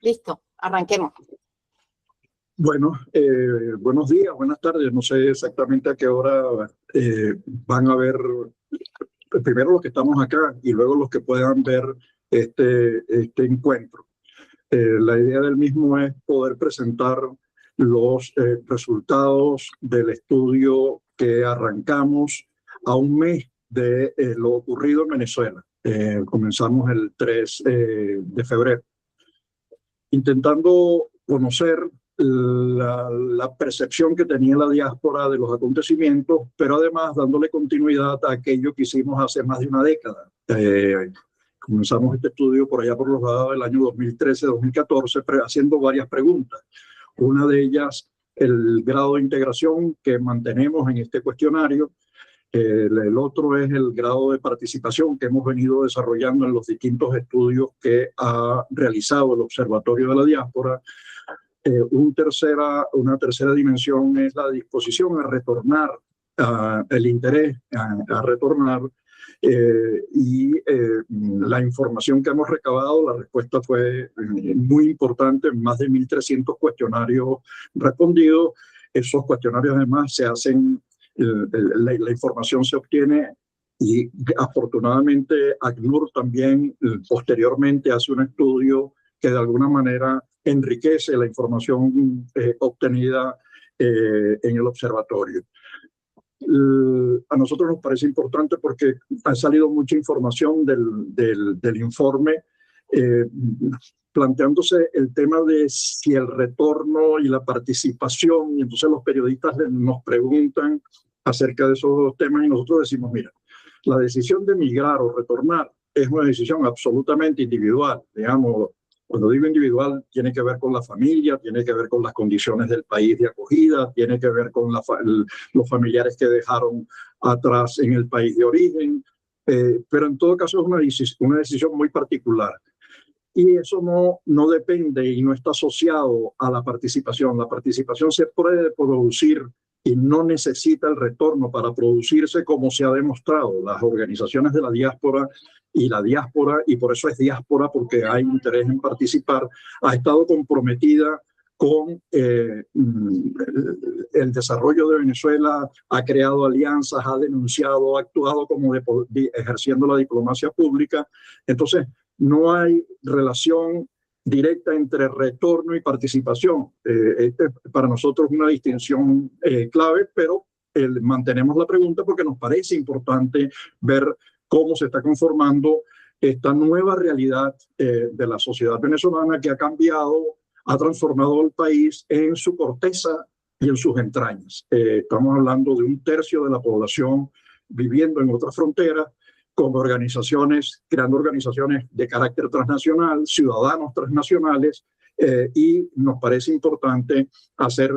Listo, arranquemos. Bueno, buenos días, buenas tardes. No sé exactamente a qué hora van a ver, primero los que estamos acá y luego los que puedan ver este encuentro. La idea del mismo es poder presentar los resultados del estudio que arrancamos a un mes de lo ocurrido en Venezuela. Comenzamos el 3 de febrero, intentando conocer la percepción que tenía la diáspora de los acontecimientos, pero además dándole continuidad a aquello que hicimos hace más de una década. Comenzamos este estudio por allá por los lados del año 2013-2014, haciendo varias preguntas. Una de ellas, el grado de integración que mantenemos en este cuestionario. El otro es el grado de participación que hemos venido desarrollando en los distintos estudios que ha realizado el Observatorio de la Diáspora. Una tercera dimensión es la disposición a retornar, el interés a retornar, y la información que hemos recabado. La respuesta fue muy importante, más de 1.300 cuestionarios respondidos. Esos cuestionarios además se hacen, la información se obtiene y afortunadamente ACNUR también posteriormente hace un estudio que de alguna manera enriquece la información obtenida en el observatorio. A nosotros nos parece importante porque ha salido mucha información del informe, planteándose el tema de si el retorno y la participación, y entonces los periodistas nos preguntan acerca de esos dos temas y nosotros decimos, mira, la decisión de migrar o retornar es una decisión absolutamente individual. Digamos, cuando digo individual, tiene que ver con la familia, tiene que ver con las condiciones del país de acogida, tiene que ver con los familiares que dejaron atrás en el país de origen, pero en todo caso es una decisión muy particular. Y eso no depende y no está asociado a la participación. La participación se puede producir y no necesita el retorno para producirse, como se ha demostrado. Las organizaciones de la diáspora, y por eso es diáspora, porque hay interés en participar, ha estado comprometida con el desarrollo de Venezuela, ha creado alianzas, ha denunciado, ha actuado como ejerciendo la diplomacia pública. Entonces, no hay relación directa entre retorno y participación. Para nosotros es una distinción clave, pero mantenemos la pregunta porque nos parece importante ver cómo se está conformando esta nueva realidad de la sociedad venezolana, que ha cambiado, ha transformado el país en su corteza y en sus entrañas. Estamos hablando de 1/3 de la población viviendo en otras fronteras, como organizaciones, creando organizaciones de carácter transnacional, ciudadanos transnacionales, y nos parece importante hacer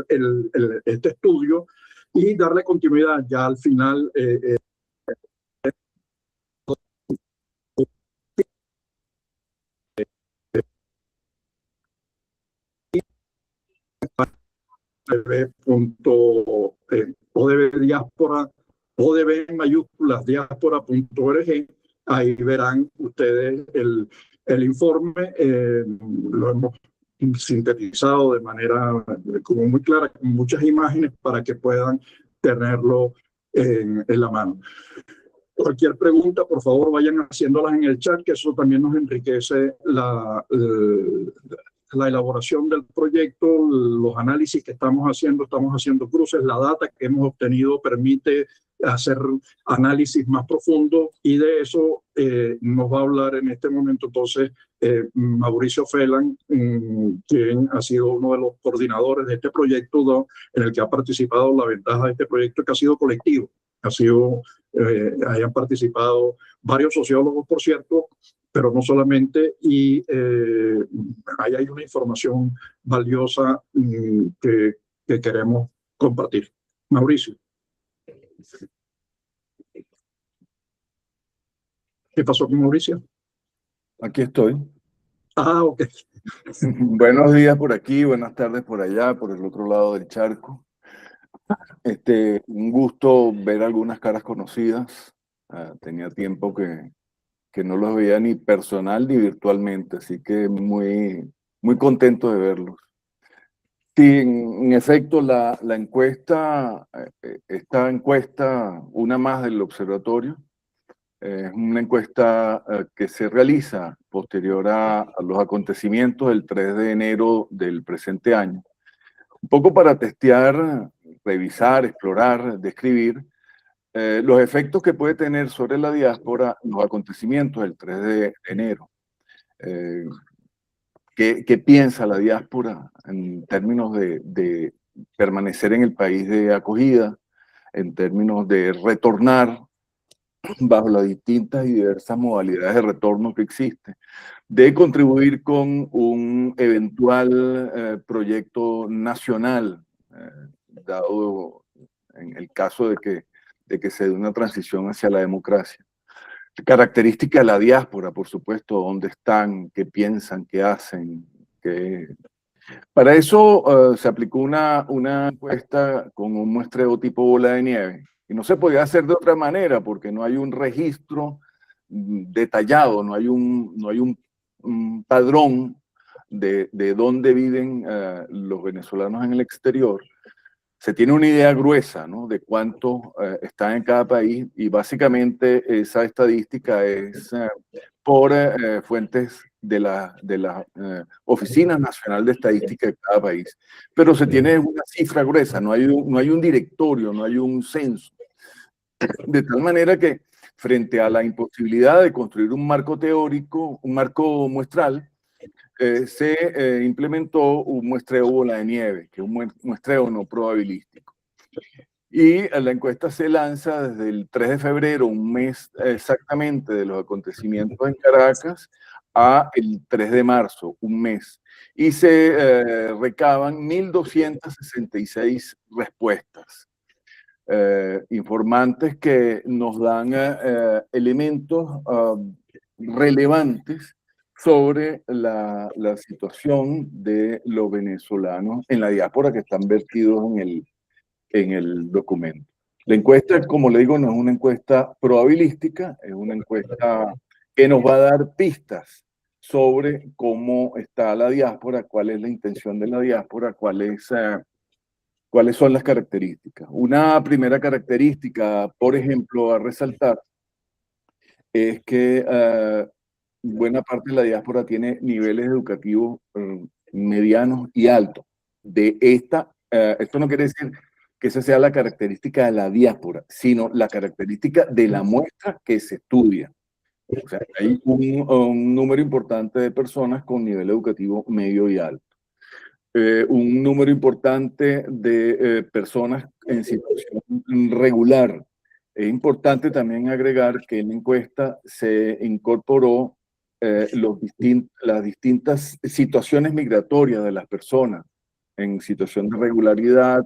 este estudio y darle continuidad ya al final. ODB Diáspora, ODB en mayúsculas, diáspora.org. Ahí verán ustedes el informe. Lo hemos sintetizado de manera como muy clara, con muchas imágenes para que puedan tenerlo en la mano. Cualquier pregunta, por favor, vayan haciéndolas en el chat, que eso también nos enriquece la elaboración del proyecto, los análisis que estamos haciendo cruces, la data que hemos obtenido permite hacer análisis más profundos, y de eso nos va a hablar en este momento entonces Mauricio Felan, quien ha sido uno de los coordinadores de este proyecto, en el que ha participado. La ventaja de este proyecto es que ha sido colectivo, hayan participado varios sociólogos, por cierto, pero no solamente, y ahí hay una información valiosa que queremos compartir. Mauricio. ¿Qué pasó con Mauricio? Aquí estoy. Ah, ok. Buenos días por aquí, buenas tardes por allá, por el otro lado del charco. Un gusto ver algunas caras conocidas. Tenía tiempo que no los veía ni personal ni virtualmente, así que muy muy contento de verlos. Sí, en efecto, la encuesta, esta encuesta, una más del observatorio, es una encuesta que se realiza posterior a los acontecimientos del 3 de enero del presente año, un poco para testear, revisar, explorar, describir los efectos que puede tener sobre la diáspora los acontecimientos del 3 de enero. ¿Qué piensa la diáspora en términos de permanecer en el país de acogida, en términos de retornar bajo las distintas y diversas modalidades de retorno que existen, de contribuir con un eventual proyecto nacional, dado en el caso de que se dé una transición hacia la democracia? Característica de la diáspora, por supuesto, dónde están, qué piensan, qué hacen. Para eso se aplicó una encuesta con un muestreo tipo bola de nieve. Y no se podía hacer de otra manera porque no hay un registro detallado, no hay un padrón de dónde viven los venezolanos en el exterior. Se tiene una idea gruesa, ¿no?, de cuánto están en cada país, y básicamente esa estadística es por fuentes de la Oficina Nacional de Estadística de cada país. Pero se tiene una cifra gruesa, no hay un directorio, no hay un censo. De tal manera que frente a la imposibilidad de construir un marco teórico, un marco muestral, se implementó un muestreo bola de nieve, que es un muestreo no probabilístico. Y la encuesta se lanza desde el 3 de febrero, un mes exactamente de los acontecimientos en Caracas, a el 3 de marzo, un mes. Y se recaban 1.266 respuestas. Informantes que nos dan elementos relevantes sobre la situación de los venezolanos en la diáspora que están vertidos en el documento. La encuesta, como le digo, no es una encuesta probabilística, es una encuesta que nos va a dar pistas sobre cómo está la diáspora, cuál es la intención de la diáspora, cuáles son las características. Una primera característica, por ejemplo, a resaltar, es que buena parte de la diáspora tiene niveles educativos medianos y altos. Esto no quiere decir que esa sea la característica de la diáspora, sino la característica de la muestra que se estudia. O sea, hay un número importante de personas con nivel educativo medio y alto. Un número importante de personas en situación regular. Es importante también agregar que en la encuesta se incorporó las distintas situaciones migratorias de las personas en situación de regularidad,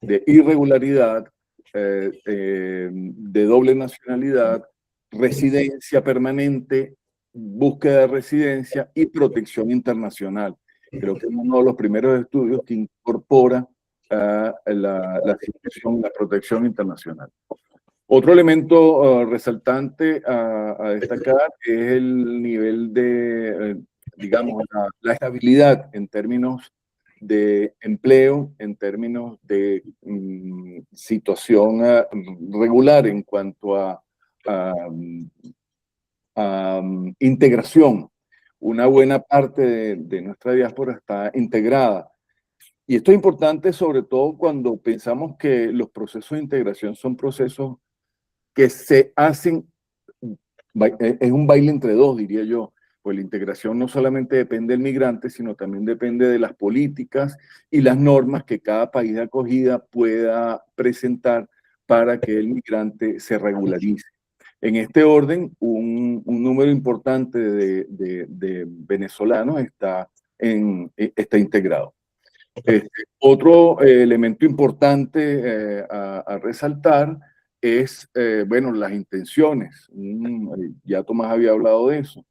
de irregularidad, de doble nacionalidad, residencia permanente, búsqueda de residencia y protección internacional. Creo que es uno de los primeros estudios que incorpora la situación, la protección internacional. Otro elemento resaltante a destacar es el nivel de, digamos, la estabilidad en términos de empleo, en términos de situación regular en cuanto a integración. Una buena parte de nuestra diáspora está integrada. Y esto es importante sobre todo cuando pensamos que los procesos de integración son procesos que se hacen, es un baile entre dos, diría yo. Pues la integración no solamente depende del migrante, sino también depende de las políticas y las normas que cada país de acogida pueda presentar para que el migrante se regularice. En este orden, un número importante de venezolanos está integrado. Otro elemento importante a resaltar es, bueno, las intenciones. Ya Tomás había hablado de eso.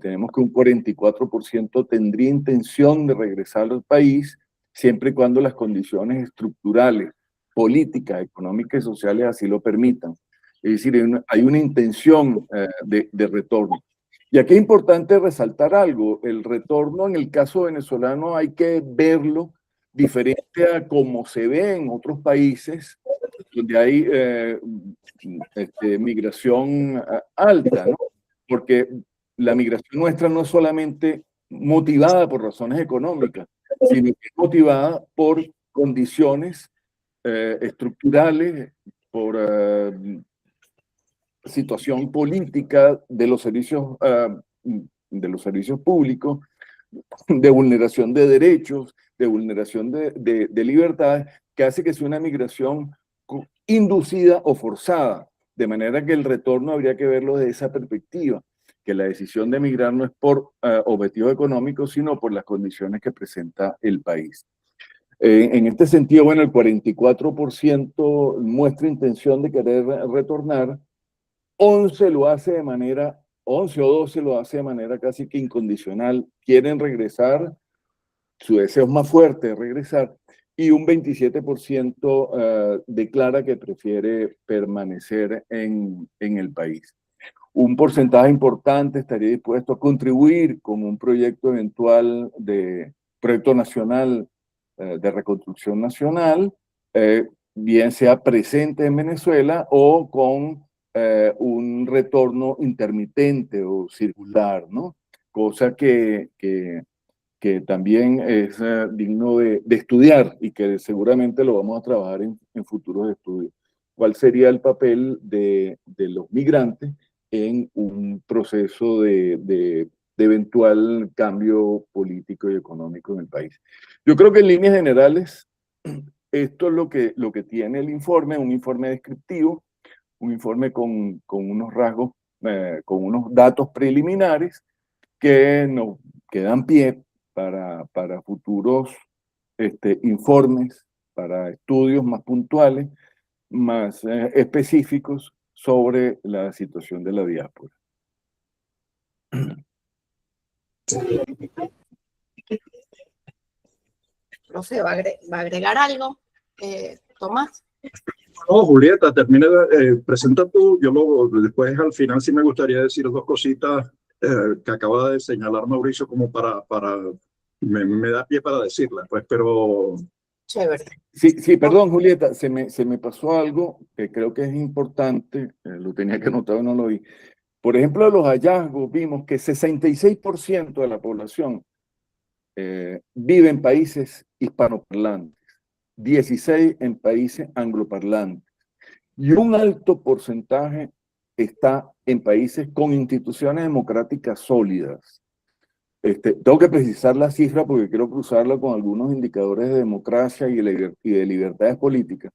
Tenemos que un 44% tendría intención de regresar al país siempre y cuando las condiciones estructurales, políticas, económicas y sociales así lo permitan. Es decir, hay una intención de retorno. Y aquí es importante resaltar algo, el retorno en el caso venezolano hay que verlo diferente a como se ve en otros países donde hay migración alta, ¿no? Porque la migración nuestra no es solamente motivada por razones económicas, sino que es motivada por condiciones estructurales, por situación política de los servicios públicos, de vulneración de derechos, de vulneración de libertades, que hace que sea una migración inducida o forzada, de manera que el retorno habría que verlo desde esa perspectiva, que la decisión de emigrar no es por objetivos económicos, sino por las condiciones que presenta el país. En este sentido, bueno, el 44% muestra intención de querer retornar, 11 lo hace de manera, 11 o 12 lo hace de manera casi que incondicional, quieren regresar, su deseo es más fuerte de regresar, y un 27% declara que prefiere permanecer en el país. Un porcentaje importante estaría dispuesto a contribuir con un proyecto eventual de proyecto nacional de reconstrucción nacional, bien sea presente en Venezuela o con un retorno intermitente o circular, ¿no? Cosa que también es digno de estudiar y que seguramente lo vamos a trabajar en futuros estudios. ¿Cuál sería el papel de los migrantes en un proceso de eventual cambio político y económico en el país? Yo creo que en líneas generales, esto es lo que tiene el informe, un informe descriptivo, un informe con unos rasgos, con unos datos preliminares que nos que dan pie para futuros informes, para estudios más puntuales, más específicos sobre la situación de la diáspora. Profe, ¿va a agregar algo? Tomás. No, Julieta, termina, presenta tú, después al final sí me gustaría decir dos cositas que acaba de señalar Mauricio como me da pie para decirlas, pues, pero... Chévere. Sí, perdón, Julieta, se me pasó algo que creo que es importante, lo tenía que anotar y no lo vi. Por ejemplo, de los hallazgos vimos que 66% de la población vive en países hispanoparlantes, 16 en países angloparlantes, y un alto porcentaje está en países con instituciones democráticas sólidas. Tengo que precisar la cifra porque quiero cruzarla con algunos indicadores de democracia y de libertades políticas,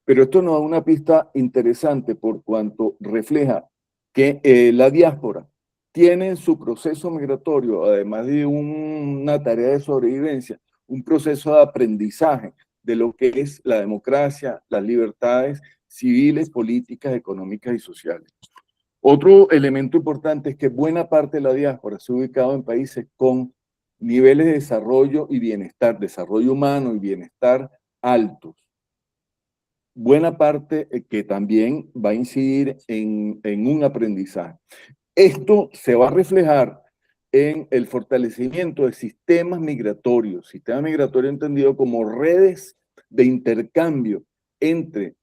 pero esto nos da una pista interesante por cuanto refleja que la diáspora tiene en su proceso migratorio, además de una tarea de sobrevivencia, un proceso de aprendizaje de lo que es la democracia, las libertades civiles, políticas, económicas y sociales. Otro elemento importante es que buena parte de la diáspora se ha ubicado en países con niveles de desarrollo y bienestar, desarrollo humano y bienestar altos. Buena parte que también va a incidir en un aprendizaje. Esto se va a reflejar en el fortalecimiento de sistemas migratorios entendido como redes de intercambio entre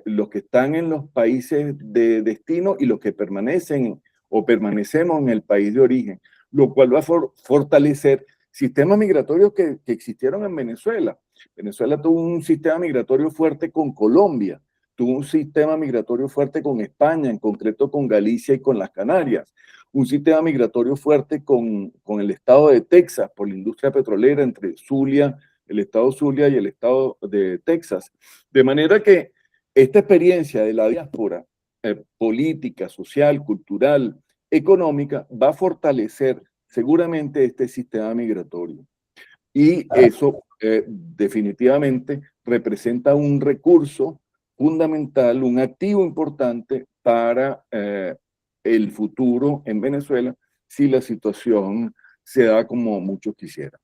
los que están en los países de destino y los que permanecen o permanecemos en el país de origen, lo cual va a fortalecer sistemas migratorios que existieron en Venezuela. Venezuela tuvo un sistema migratorio fuerte con Colombia, tuvo un sistema migratorio fuerte con España, en concreto con Galicia y con las Canarias, un sistema migratorio fuerte con el estado de Texas por la industria petrolera entre Zulia, el estado Zulia y el estado de Texas. De manera que esta experiencia de la diáspora política, social, cultural, económica, va a fortalecer seguramente este sistema migratorio. Y eso definitivamente representa un recurso fundamental, un activo importante para el futuro en Venezuela si la situación se da como muchos quisieran.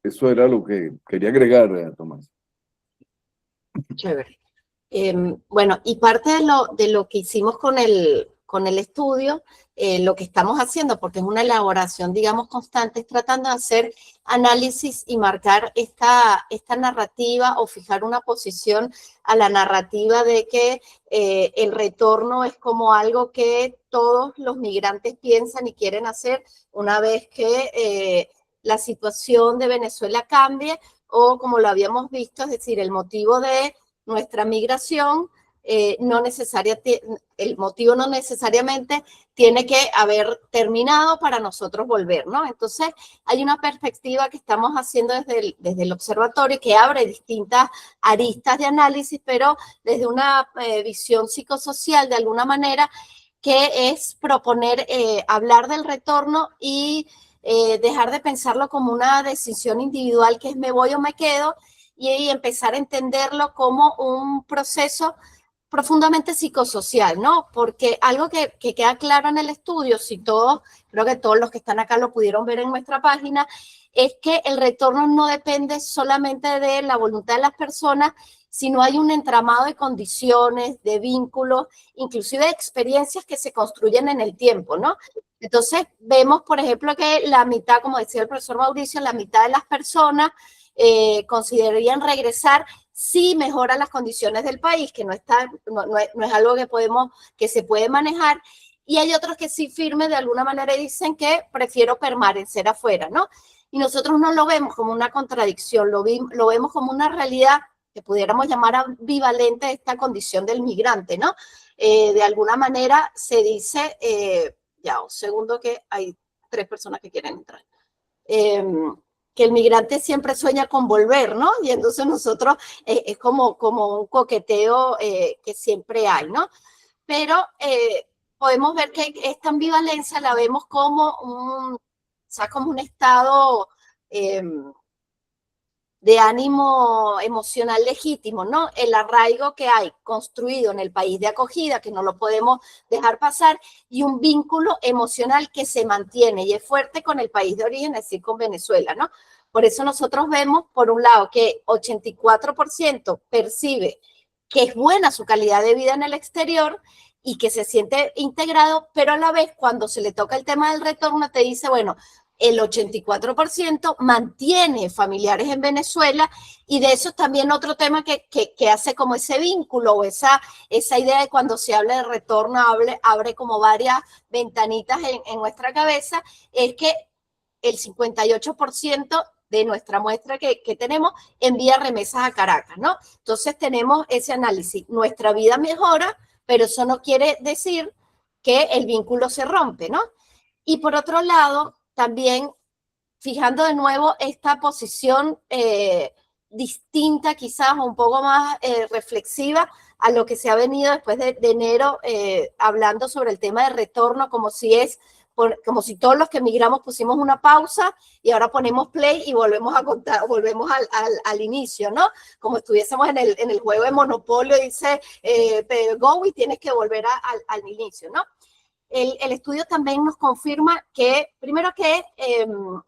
Eso era lo que quería agregar, Tomás. Chévere. Bueno, y parte de lo que hicimos con con el estudio, lo que estamos haciendo, porque es una elaboración, digamos, constante, es tratando de hacer análisis y marcar esta narrativa o fijar una posición a la narrativa de que el retorno es como algo que todos los migrantes piensan y quieren hacer una vez que la situación de Venezuela cambie, o como lo habíamos visto, es decir, el motivo de nuestra migración, el motivo no necesariamente tiene que haber terminado para nosotros volver, ¿no? Entonces, hay una perspectiva que estamos haciendo desde el observatorio que abre distintas aristas de análisis, pero desde una visión psicosocial, de alguna manera, que es proponer hablar del retorno y dejar de pensarlo como una decisión individual, que es me voy o me quedo, y empezar a entenderlo como un proceso profundamente psicosocial, ¿no? Porque algo que queda claro en el estudio, creo que todos los que están acá lo pudieron ver en nuestra página, es que el retorno no depende solamente de la voluntad de las personas, sino hay un entramado de condiciones, de vínculos, inclusive de experiencias que se construyen en el tiempo, ¿no? Entonces, vemos, por ejemplo, que la mitad, como decía el profesor Mauricio, la mitad de las personas considerarían regresar si mejora las condiciones del país, que no es algo que se puede manejar, y hay otros que sí firmes de alguna manera y dicen que prefiero permanecer afuera, ¿no? Y nosotros no lo vemos como una contradicción, lo vemos como una realidad que pudiéramos llamar ambivalente de esta condición del migrante, ¿no? De alguna manera se dice, ya un segundo que hay 3 personas que quieren entrar, que el migrante siempre sueña con volver, ¿no? Y entonces nosotros es como un coqueteo que siempre hay, ¿no? Pero podemos ver que esta ambivalencia la vemos como un estado de ánimo emocional legítimo, ¿no? El arraigo que hay construido en el país de acogida, que no lo podemos dejar pasar, y un vínculo emocional que se mantiene y es fuerte con el país de origen, es decir, con Venezuela, ¿no? Por eso nosotros vemos, por un lado, que 84% percibe que es buena su calidad de vida en el exterior y que se siente integrado, pero a la vez, cuando se le toca el tema del retorno, te dice, bueno, el 84% mantiene familiares en Venezuela, y de eso también otro tema que hace como ese vínculo o esa idea de cuando se habla de retorno, abre como varias ventanitas en nuestra cabeza, es que el 58% de nuestra muestra que tenemos envía remesas a Caracas, ¿no? Entonces tenemos ese análisis. Nuestra vida mejora, pero eso no quiere decir que el vínculo se rompe, ¿no? Y por otro lado, también fijando de nuevo esta posición distinta, quizás un poco más reflexiva a lo que se ha venido después de enero hablando sobre el tema de retorno, como si todos los que emigramos pusimos una pausa y ahora ponemos play y volvemos a contar, volvemos al inicio, ¿no? Como estuviésemos en el juego de Monopolio, dice go y tienes que volver al inicio, ¿no? El estudio también nos confirma que, primero, que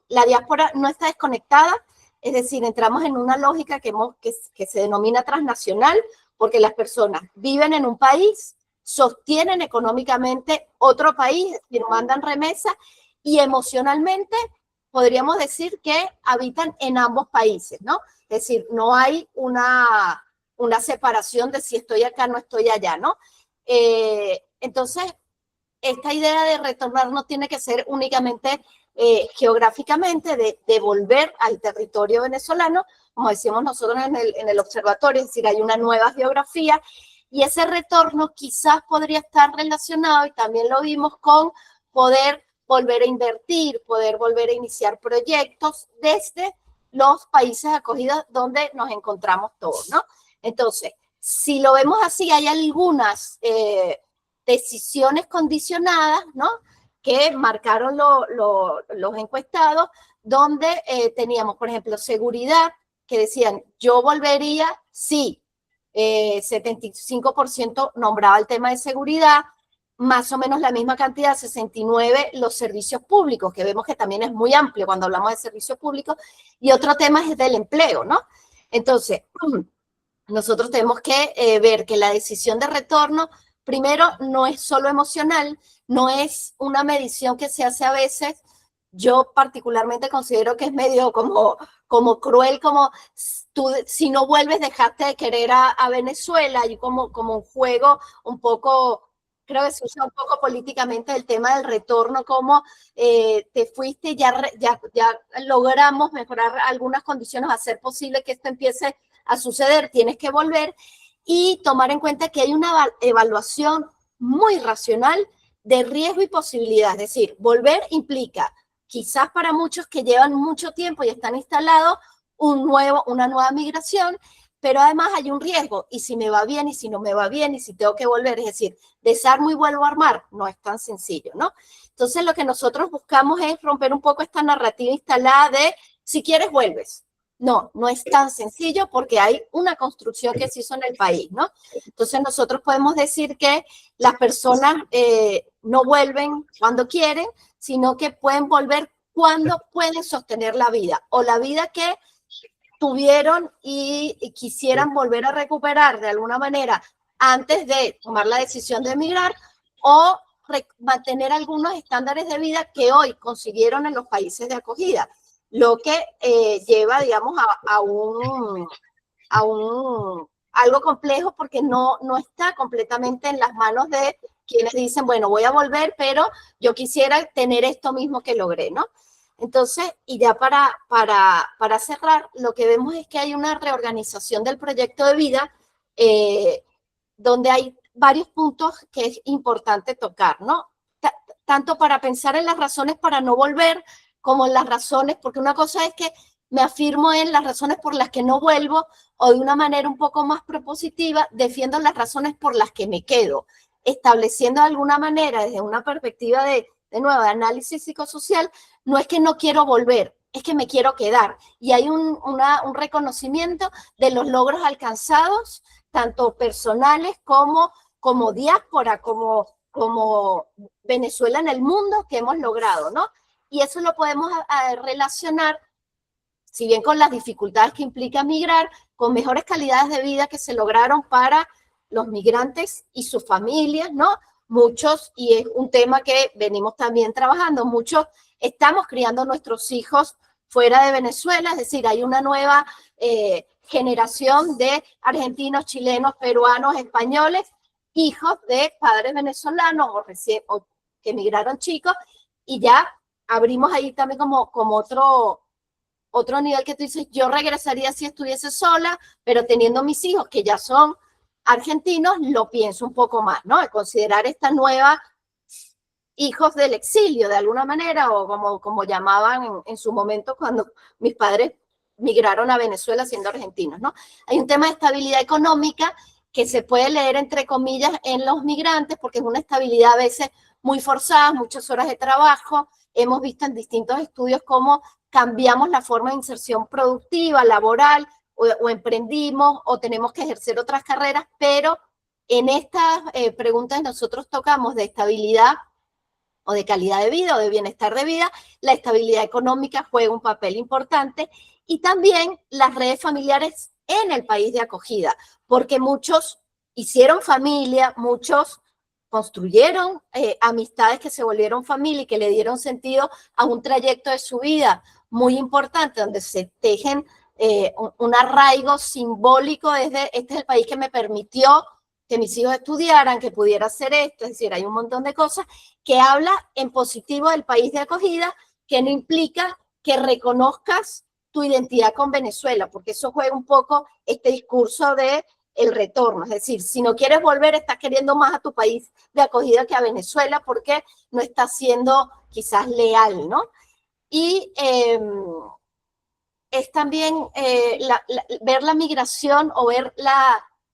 la diáspora no está desconectada, es decir, entramos en una lógica que se denomina transnacional, porque las personas viven en un país, sostienen económicamente otro país, mandan remesas, y emocionalmente podríamos decir que habitan en ambos países, ¿no? Es decir, no hay una separación de si estoy acá, no estoy allá, ¿no? Entonces, esta idea de retornar no tiene que ser únicamente geográficamente, de volver al territorio venezolano, como decíamos nosotros en el observatorio, es decir, hay una nueva geografía, y ese retorno quizás podría estar relacionado, y también lo vimos, con poder volver a invertir, poder volver a iniciar proyectos desde los países acogidos donde nos encontramos todos, ¿no? Entonces, si lo vemos así, hay algunas decisiones condicionadas, ¿no?, que marcaron los encuestados, donde teníamos, por ejemplo, seguridad, que decían, yo volvería, sí, 75% nombraba el tema de seguridad, más o menos la misma cantidad, 69%, los servicios públicos, que vemos que también es muy amplio cuando hablamos de servicios públicos, y otro tema es del empleo, ¿no? Entonces, nosotros tenemos que ver que la decisión de retorno primero, no es solo emocional, no es una medición que se hace a veces. Yo particularmente considero que es medio como cruel, como tú, si no vuelves, dejaste de querer a Venezuela, y como un juego un poco, creo que se usa un poco políticamente el tema del retorno, como te fuiste, ya logramos mejorar algunas condiciones, hacer posible que esto empiece a suceder, tienes que volver, y tomar en cuenta que hay una evaluación muy racional de riesgo y posibilidad. Es decir, volver implica, quizás para muchos que llevan mucho tiempo y están instalados, una nueva migración, pero además hay un riesgo, y si me va bien, y si no me va bien, y si tengo que volver, es decir, desarmo y vuelvo a armar, no es tan sencillo, ¿no? Entonces lo que nosotros buscamos es romper un poco esta narrativa instalada de, si quieres, vuelves. No, no es tan sencillo, porque hay una construcción que se hizo en el país, ¿no? Entonces nosotros podemos decir que las personas no vuelven cuando quieren, sino que pueden volver cuando pueden sostener la vida, o la vida que tuvieron y quisieran volver a recuperar de alguna manera antes de tomar la decisión de emigrar, o mantener algunos estándares de vida que hoy consiguieron en los países de acogida, lo que lleva, digamos, algo complejo, porque no está completamente en las manos de quienes dicen, bueno, voy a volver, pero yo quisiera tener esto mismo que logré, ¿no? Entonces, y ya para cerrar, lo que vemos es que hay una reorganización del proyecto de vida, donde hay varios puntos que es importante tocar, ¿no? Tanto para pensar en las razones para no volver, como en las razones, porque una cosa es que me afirmo en las razones por las que no vuelvo, o de una manera un poco más propositiva, defiendo las razones por las que me quedo, estableciendo de alguna manera, desde una perspectiva de nuevo, de análisis psicosocial, no es que no quiero volver, es que me quiero quedar. Y hay un reconocimiento de los logros alcanzados, tanto personales como diáspora, como Venezuela en el mundo, que hemos logrado, ¿no? Y eso lo podemos relacionar, si bien con las dificultades que implica migrar, con mejores calidades de vida que se lograron para los migrantes y sus familias, ¿no? Muchos, y es un tema que venimos también trabajando, muchos estamos criando nuestros hijos fuera de Venezuela, es decir, hay una nueva generación de argentinos, chilenos, peruanos, españoles, hijos de padres venezolanos o que emigraron chicos, y ya abrimos ahí también como otro nivel, que tú dices, yo regresaría si estuviese sola, pero teniendo mis hijos que ya son argentinos, lo pienso un poco más, ¿no? De considerar esta nueva hijos del exilio, de alguna manera, o como llamaban en su momento cuando mis padres migraron a Venezuela siendo argentinos, ¿no? Hay un tema de estabilidad económica que se puede leer entre comillas en los migrantes, porque es una estabilidad a veces muy forzada, muchas horas de trabajo. Hemos visto en distintos estudios cómo cambiamos la forma de inserción productiva, laboral, o emprendimos, o tenemos que ejercer otras carreras, pero en estas preguntas nosotros tocamos de estabilidad o de calidad de vida o de bienestar de vida, la estabilidad económica juega un papel importante, y también las redes familiares en el país de acogida, porque muchos hicieron familia, muchos construyeron amistades que se volvieron familia y que le dieron sentido a un trayecto de su vida muy importante, donde se tejen un arraigo simbólico desde, este es el país que me permitió que mis hijos estudiaran, que pudiera hacer esto, es decir, hay un montón de cosas que habla en positivo del país de acogida, que no implica que reconozcas tu identidad con Venezuela, porque eso juega un poco este discurso de el retorno, es decir, si no quieres volver, estás queriendo más a tu país de acogida que a Venezuela, porque no estás siendo quizás leal, ¿no? Y es también ver la migración, o ver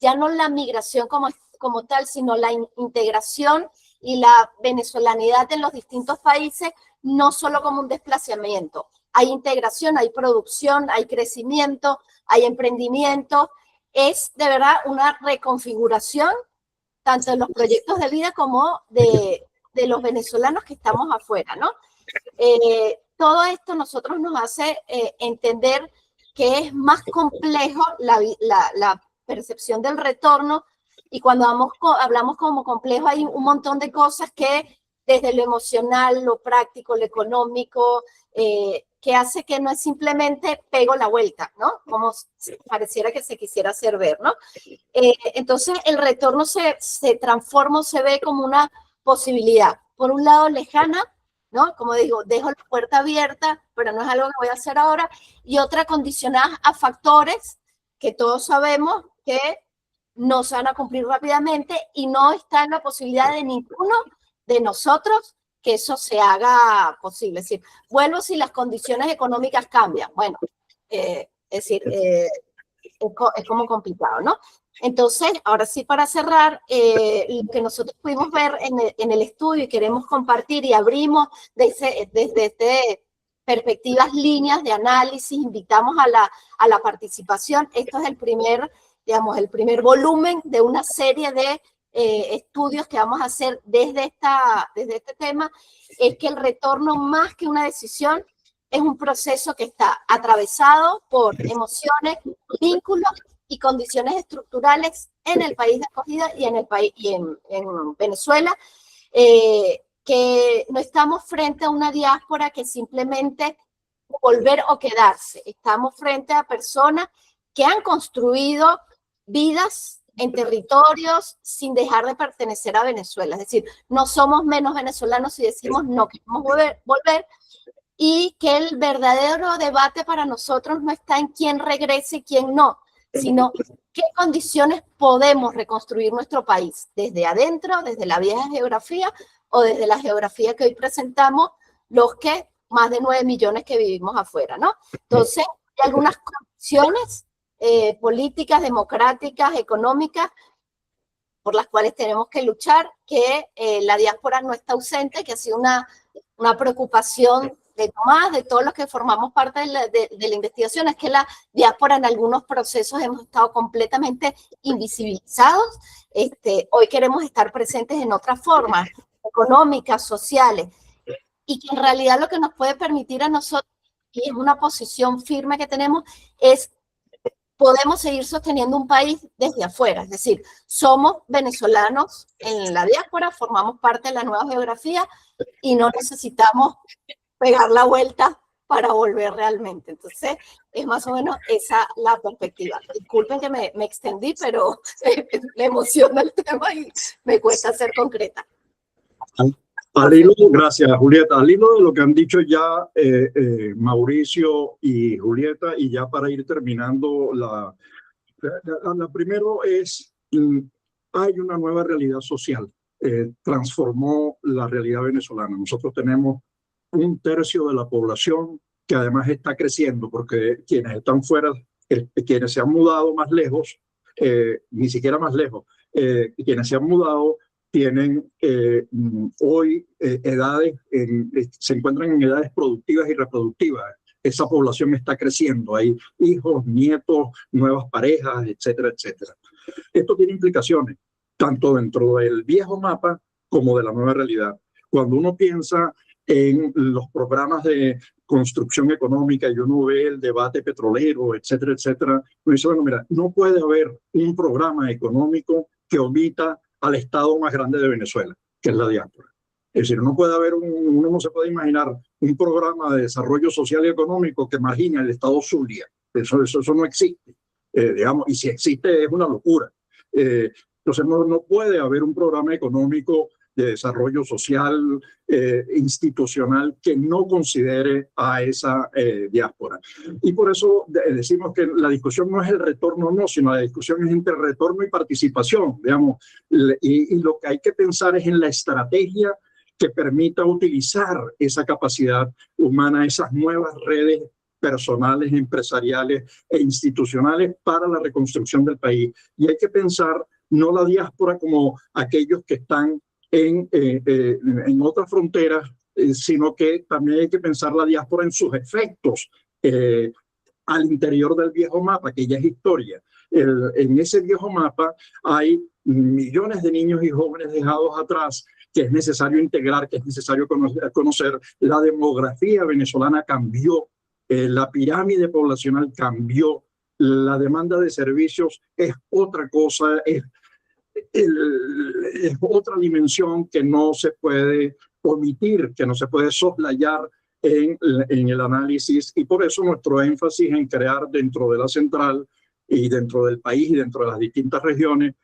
ya no la migración como tal, sino la integración y la venezolanidad en los distintos países, no solo como un desplazamiento. Hay integración, hay producción, hay crecimiento, hay emprendimiento. Es de verdad una reconfiguración tanto de los proyectos de vida como de los venezolanos que estamos afuera, ¿no? Todo esto nosotros nos hace entender que es más complejo la percepción del retorno Y cuando hablamos como complejo, hay un montón de cosas que desde lo emocional, lo práctico, lo económico, que hace que no es simplemente pego la vuelta, ¿no? Como pareciera que se quisiera hacer ver, ¿no? Entonces el retorno se transforma, se ve como una posibilidad. Por un lado lejana, ¿no? Como digo, dejo la puerta abierta, pero no es algo que voy a hacer ahora. Y otra condicionada a factores que todos sabemos que no se van a cumplir rápidamente y no está en la posibilidad de ninguno de nosotros que eso se haga posible. Es decir, vuelvo si las condiciones económicas cambian. Bueno, es decir, es como complicado, ¿no? Entonces, ahora sí, para cerrar, lo que nosotros pudimos ver en el estudio y queremos compartir y abrimos desde perspectivas, líneas de análisis, invitamos a la participación. Esto es el primer, digamos, el primer volumen de una serie de estudios que vamos a hacer desde este tema, es que el retorno, más que una decisión, es un proceso que está atravesado por emociones, vínculos y condiciones estructurales en el país de acogida y en el país y en Venezuela, que no estamos frente a una diáspora que simplemente volver o quedarse. Estamos frente a personas que han construido vidas en territorios sin dejar de pertenecer a Venezuela. Es decir, no somos menos venezolanos si decimos no queremos volver, y que el verdadero debate para nosotros no está en quién regrese y quién no, sino qué condiciones podemos reconstruir nuestro país, desde adentro, desde la vieja geografía o desde la geografía que hoy presentamos, los que más de 9 millones que vivimos afuera, ¿no? Entonces, hay algunas condiciones políticas, democráticas, económicas, por las cuales tenemos que luchar, que la diáspora no está ausente, que ha sido una preocupación de Tomás, de todos los que formamos parte de la investigación, es que la diáspora en algunos procesos hemos estado completamente invisibilizados. Hoy queremos estar presentes en otras formas, económicas, sociales, y que en realidad lo que nos puede permitir a nosotros, y es una posición firme que tenemos, es podemos seguir sosteniendo un país desde afuera. Es decir, somos venezolanos en la diáspora, formamos parte de la nueva geografía y no necesitamos pegar la vuelta para volver realmente. Entonces, es más o menos esa la perspectiva. Disculpen que me extendí, pero me emociona el tema y me cuesta ser concreta. Al hilo, gracias Julieta, al hilo de lo que han dicho ya Mauricio y Julieta, y ya para ir terminando, la primero es, hay una nueva realidad social, transformó la realidad venezolana. Nosotros tenemos 1/3 de la población que además está creciendo, porque quienes están fuera, quienes se han mudado más lejos, ni siquiera más lejos, quienes se han mudado tienen hoy edades, se encuentran en edades productivas y reproductivas. Esa población está creciendo, hay hijos, nietos, nuevas parejas, etcétera, etcétera. Esto tiene implicaciones, tanto dentro del viejo mapa como de la nueva realidad. Cuando uno piensa en los programas de construcción económica y uno ve el debate petrolero, etcétera, etcétera, uno dice, bueno, mira, no puede haber un programa económico que omita al estado más grande de Venezuela, que es la diáspora. Es decir, no puede haber uno no se puede imaginar un programa de desarrollo social y económico que margine al estado Zulia. Eso no existe, digamos, y si existe es una locura. Entonces no puede haber un programa económico de desarrollo social, institucional, que no considere a esa diáspora. Y por eso decimos que la discusión no es el retorno, no, sino la discusión es entre retorno y participación, digamos, y lo que hay que pensar es en la estrategia que permita utilizar esa capacidad humana, esas nuevas redes personales, empresariales e institucionales para la reconstrucción del país. Y hay que pensar no la diáspora como aquellos que están en otras fronteras, sino que también hay que pensar la diáspora en sus efectos al interior del viejo mapa, que ya es historia. En ese viejo mapa hay millones de niños y jóvenes dejados atrás que es necesario integrar, que es necesario conocer. La demografía venezolana cambió, la pirámide poblacional cambió, la demanda de servicios es otra cosa, es otra dimensión que no se puede omitir, que no se puede soslayar en el análisis, y por eso nuestro énfasis en crear dentro de la central y dentro del país y dentro de las distintas regiones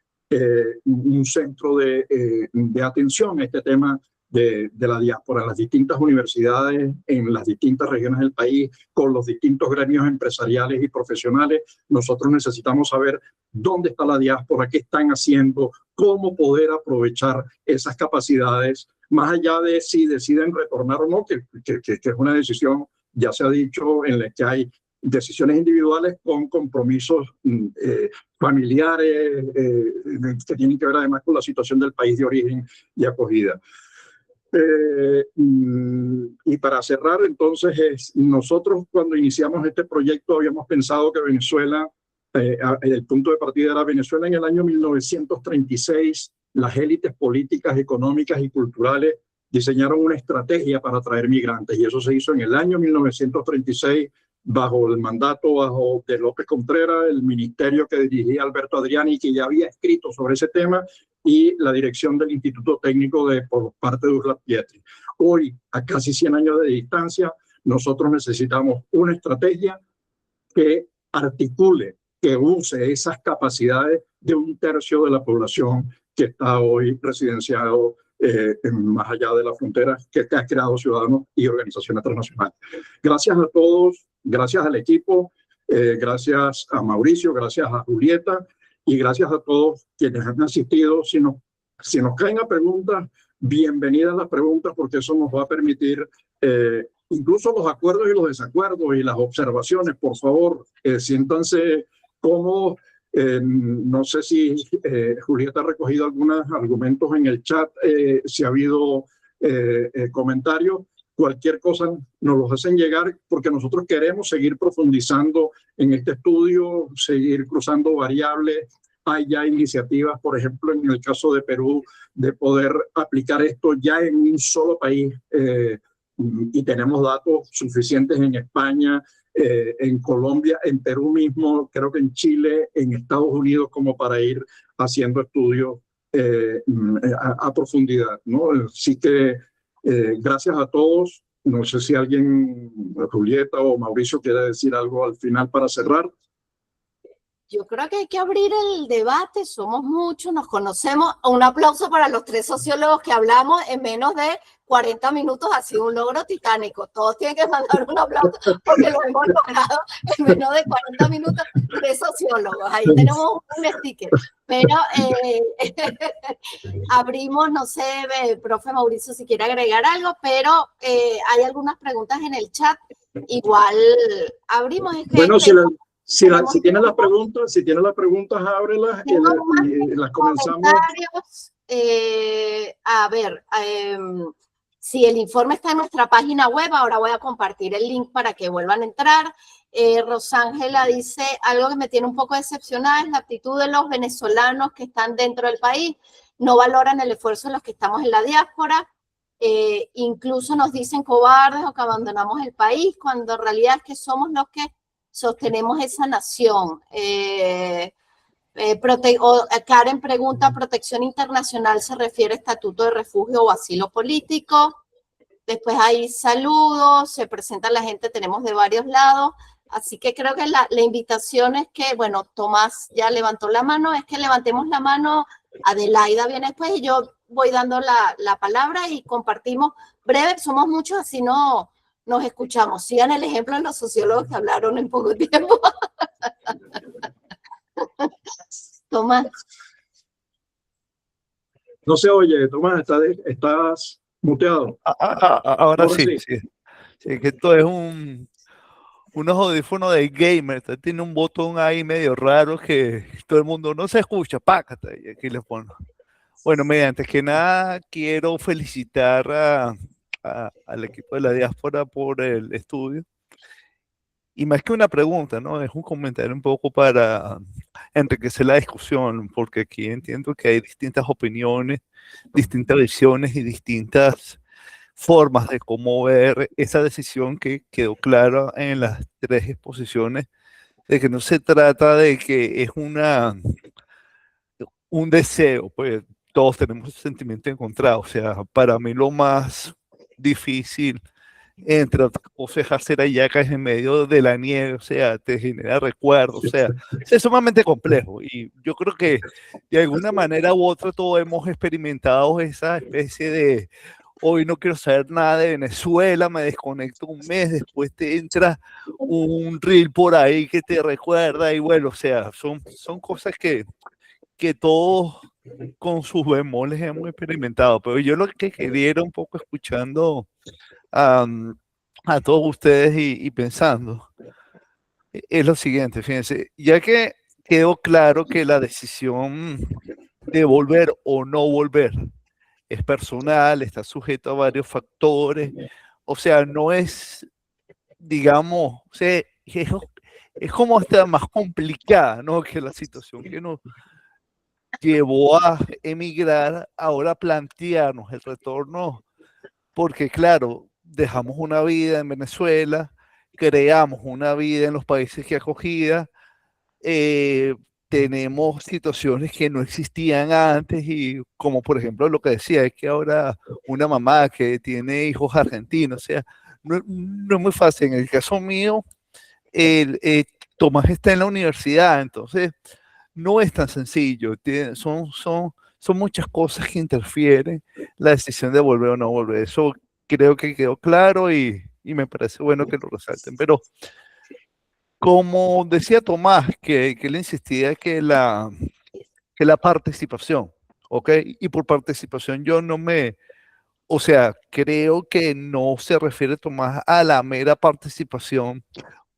un centro de atención a este tema de la diáspora en las distintas universidades, en las distintas regiones del país, con los distintos gremios empresariales y profesionales. Nosotros necesitamos saber dónde está la diáspora, qué están haciendo, cómo poder aprovechar esas capacidades, más allá de si deciden retornar o no, que es una decisión, ya se ha dicho, en la que hay decisiones individuales con compromisos familiares que tienen que ver además con la situación del país de origen y acogida. Y para cerrar, entonces, nosotros cuando iniciamos este proyecto habíamos pensado que Venezuela, el punto de partida era Venezuela en el año 1936, las élites políticas, económicas y culturales diseñaron una estrategia para atraer migrantes, y eso se hizo en el año 1936 bajo el mandato de López Contreras, el ministerio que dirigía Alberto Adriani, que ya había escrito sobre ese tema, y la dirección del Instituto Técnico por parte de Uslat Pietri. Hoy, a casi 100 años de distancia, nosotros necesitamos una estrategia que articule, que use esas capacidades de un tercio de la población que está hoy residenciado más allá de las fronteras, que ha creado ciudadanos y organizaciones transnacionales. Gracias a todos, gracias al equipo, gracias a Mauricio, gracias a Julieta, y gracias a todos quienes han asistido. Si nos caen a preguntas, bienvenidas las preguntas, porque eso nos va a permitir incluso los acuerdos y los desacuerdos y las observaciones. Por favor, siéntanse cómodos. No sé si Julieta ha recogido algunos argumentos en el chat, si ha habido comentarios. Cualquier cosa nos los hacen llegar, porque nosotros queremos seguir profundizando en este estudio, seguir cruzando variables. Hay ya iniciativas, por ejemplo, en el caso de Perú, de poder aplicar esto ya en un solo país, y tenemos datos suficientes en España, en Colombia, en Perú mismo, creo que en Chile, en Estados Unidos, como para ir haciendo estudios a profundidad, ¿no? Así que gracias a todos. No sé si alguien, Julieta o Mauricio, quiere decir algo al final para cerrar. Yo creo que hay que abrir el debate, somos muchos, nos conocemos. Un aplauso para los 3 sociólogos que hablamos en menos de 40 minutos, ha sido un logro titánico. Todos tienen que mandar un aplauso porque lo hemos logrado en menos de 40 minutos, 3 sociólogos. Ahí tenemos un sticker. Pero abrimos, no sé, profe Mauricio, si quiere agregar algo, pero hay algunas preguntas en el chat. Igual abrimos. Bueno, si tienen las preguntas, ábrelas y las comenzamos. A ver, si el informe está en nuestra página web, ahora voy a compartir el link para que vuelvan a entrar. Rosángela dice, algo que me tiene un poco decepcionada es la actitud de los venezolanos que están dentro del país. No valoran el esfuerzo de los que estamos en la diáspora. Incluso nos dicen cobardes o que abandonamos el país, cuando en realidad es que somos los que sostenemos esa nación. Karen pregunta, ¿protección internacional se refiere a estatuto de refugio o asilo político? Después hay saludos, se presenta la gente, tenemos de varios lados. Así que creo que la invitación es que, bueno, Tomás ya levantó la mano, es que levantemos la mano, Adelaida viene después y yo voy dando la palabra y compartimos breve, somos muchos, así no nos escuchamos. Sigan el ejemplo de los sociólogos que hablaron en poco tiempo. Tomás. No se oye, Tomás, estás muteado. Ahora sí. Sí, que esto es unos audífonos de gamer. Tiene un botón ahí medio raro que todo el mundo no se escucha. Pácate, y aquí le pongo. Bueno, antes que nada, quiero felicitar al equipo de la diáspora por el estudio. Y más que una pregunta, ¿no? Es un comentario un poco para enriquecer la discusión, porque aquí entiendo que hay distintas opiniones, distintas visiones y distintas formas de cómo ver esa decisión que quedó clara en las 3 exposiciones, de que no se trata de que es una un deseo, pues todos tenemos ese sentimiento encontrado. O sea, para mí lo más difícil, entre otras cosas, es hacer hallacas en medio de la nieve, o sea, te genera recuerdos, o sea, es sumamente complejo. Y yo creo que de alguna manera u otra todos hemos experimentado esa especie de, hoy no quiero saber nada de Venezuela, me desconecto un mes, después te entra un reel por ahí que te recuerda y bueno, o sea, son cosas que todos con sus bemoles hemos experimentado, pero yo lo que quería era un poco escuchando a, a todos ustedes y pensando, es lo siguiente, fíjense, ya que quedó claro que la decisión de volver o no volver es personal, está sujeto a varios factores, o sea, no es, digamos, o sea, es como hasta más complicada, ¿no? Que la situación que nos llevó a emigrar, ahora plantearnos el retorno, porque claro, dejamos una vida en Venezuela, creamos una vida en los países que acogida, eh, tenemos situaciones que no existían antes y como por ejemplo lo que decía, es que ahora una mamá que tiene hijos argentinos, o sea, no es muy fácil. En el caso mío, el, Tomás está en la universidad, entonces no es tan sencillo, son muchas cosas que interfieren la decisión de volver o no volver. Eso creo que quedó claro y me parece bueno que lo resalten. Pero como decía Tomás, que él insistía que la participación, ¿ok? Y por participación yo no me, o sea, creo que no se refiere Tomás a la mera participación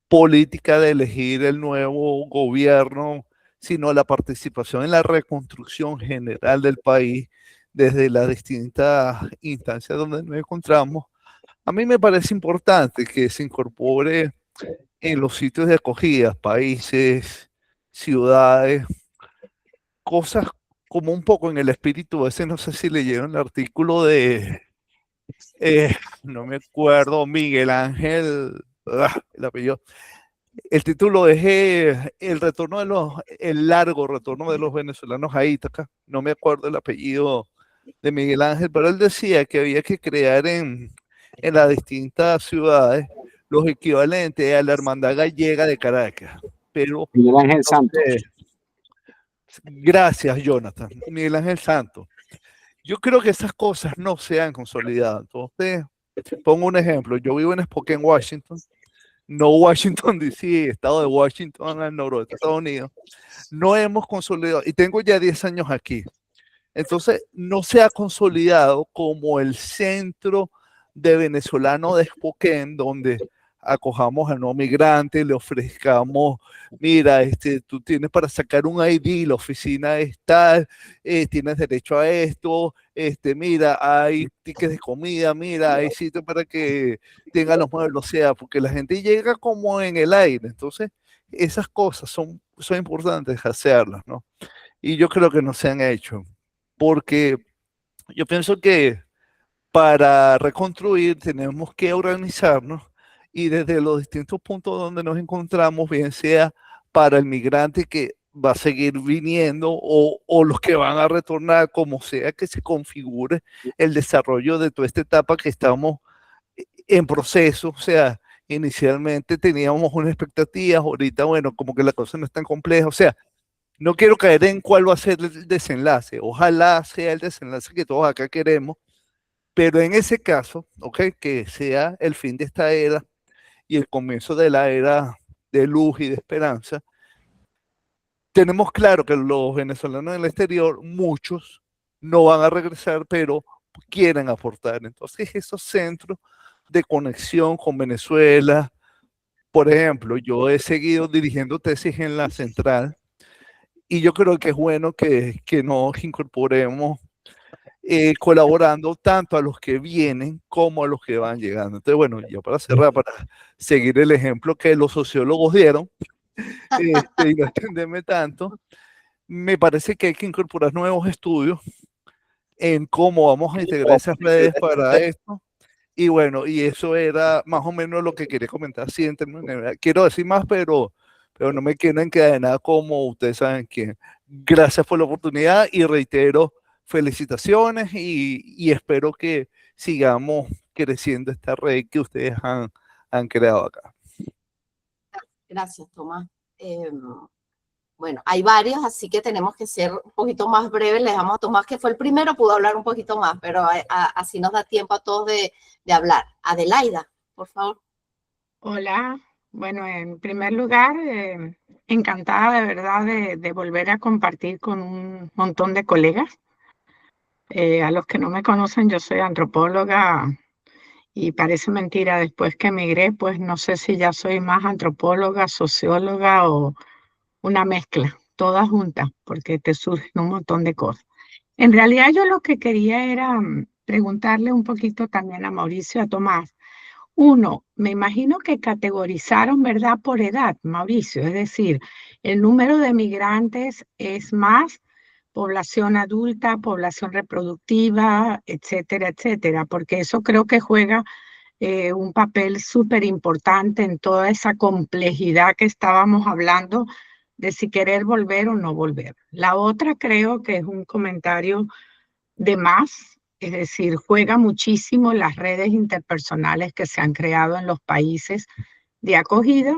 política de elegir el nuevo gobierno, sino la participación en la reconstrucción general del país desde las distintas instancias donde nos encontramos. A mí me parece importante que se incorpore en los sitios de acogida, países, ciudades, cosas como un poco en el espíritu ese, no sé si leyeron el artículo de, no me acuerdo, Miguel Ángel, el apellido. El título es el retorno de el largo retorno de los venezolanos a Ítaca. No me acuerdo el apellido de Miguel Ángel, pero él decía que había que crear en las distintas ciudades los equivalentes a la Hermandad Gallega de Caracas. Pero, Miguel Ángel Santos. Gracias, Jonathan. Miguel Ángel Santos. Yo creo que esas cosas no se han consolidado. Entonces, pongo un ejemplo. Yo vivo en Spokane, Washington. No Washington DC, estado de Washington al noroeste de Estados Unidos, no hemos consolidado, y tengo ya 10 años aquí, entonces no se ha consolidado como el centro de venezolano de Spokane, donde acojamos a no migrantes, le ofrezcamos, mira, tú tienes para sacar un ID, la oficina es tal, tienes derecho a esto, mira, hay tickets de comida, mira, hay sitio para que tengan los muebles, o sea, porque la gente llega como en el aire, entonces esas cosas son importantes hacerlas, ¿no? Y yo creo que no se han hecho, porque yo pienso que para reconstruir tenemos que organizarnos y desde los distintos puntos donde nos encontramos, bien sea para el migrante que va a seguir viniendo o los que van a retornar, como sea que se configure el desarrollo de toda esta etapa que estamos en proceso. O sea, inicialmente teníamos unas expectativas, ahorita, bueno, como que la cosa no es tan compleja. O sea, no quiero caer en cuál va a ser el desenlace. Ojalá sea el desenlace que todos acá queremos, pero en ese caso, ok, que sea el fin de esta era y el comienzo de la era de luz y de esperanza, tenemos claro que los venezolanos en el exterior, muchos no van a regresar, pero quieren aportar. Entonces, esos centros de conexión con Venezuela, por ejemplo, yo he seguido dirigiendo tesis en la central y yo creo que es bueno que nos incorporemos colaborando tanto a los que vienen como a los que van llegando. Entonces, bueno, ya para cerrar, para seguir el ejemplo que los sociólogos dieron, y no extenderme tanto, me parece que hay que incorporar nuevos estudios en cómo vamos a integrar esas redes para esto. Y bueno, y eso era más o menos lo que quería comentar. Sí, quiero decir más, pero no me quiero encadenar como ustedes saben quién. gracias por la oportunidad y reitero felicitaciones y espero que sigamos creciendo esta red que ustedes han creado acá. Gracias, Tomás. Bueno, hay varios, así que tenemos que ser un poquito más breves. Le dejamos a Tomás, que fue el primero, pudo hablar un poquito más, pero así nos da tiempo a todos de hablar. Adelaida, por favor. Hola, bueno, en primer lugar, encantada de verdad de volver a compartir con un montón de colegas. A los que no me conocen, yo soy antropóloga y parece mentira, después que emigré, pues no sé si ya soy más antropóloga, socióloga o una mezcla, todas juntas, porque te surgen un montón de cosas. En realidad yo lo que quería era preguntarle un poquito también a Mauricio, a Tomás. Uno, me imagino que categorizaron, ¿verdad?, por edad, Mauricio, es decir, el número de migrantes es más población adulta, población reproductiva, etcétera, etcétera, porque eso creo que juega un papel súper importante en toda esa complejidad que estábamos hablando de si querer volver o no volver. La otra creo que es un comentario de más, es decir, juega muchísimo las redes interpersonales que se han creado en los países de acogida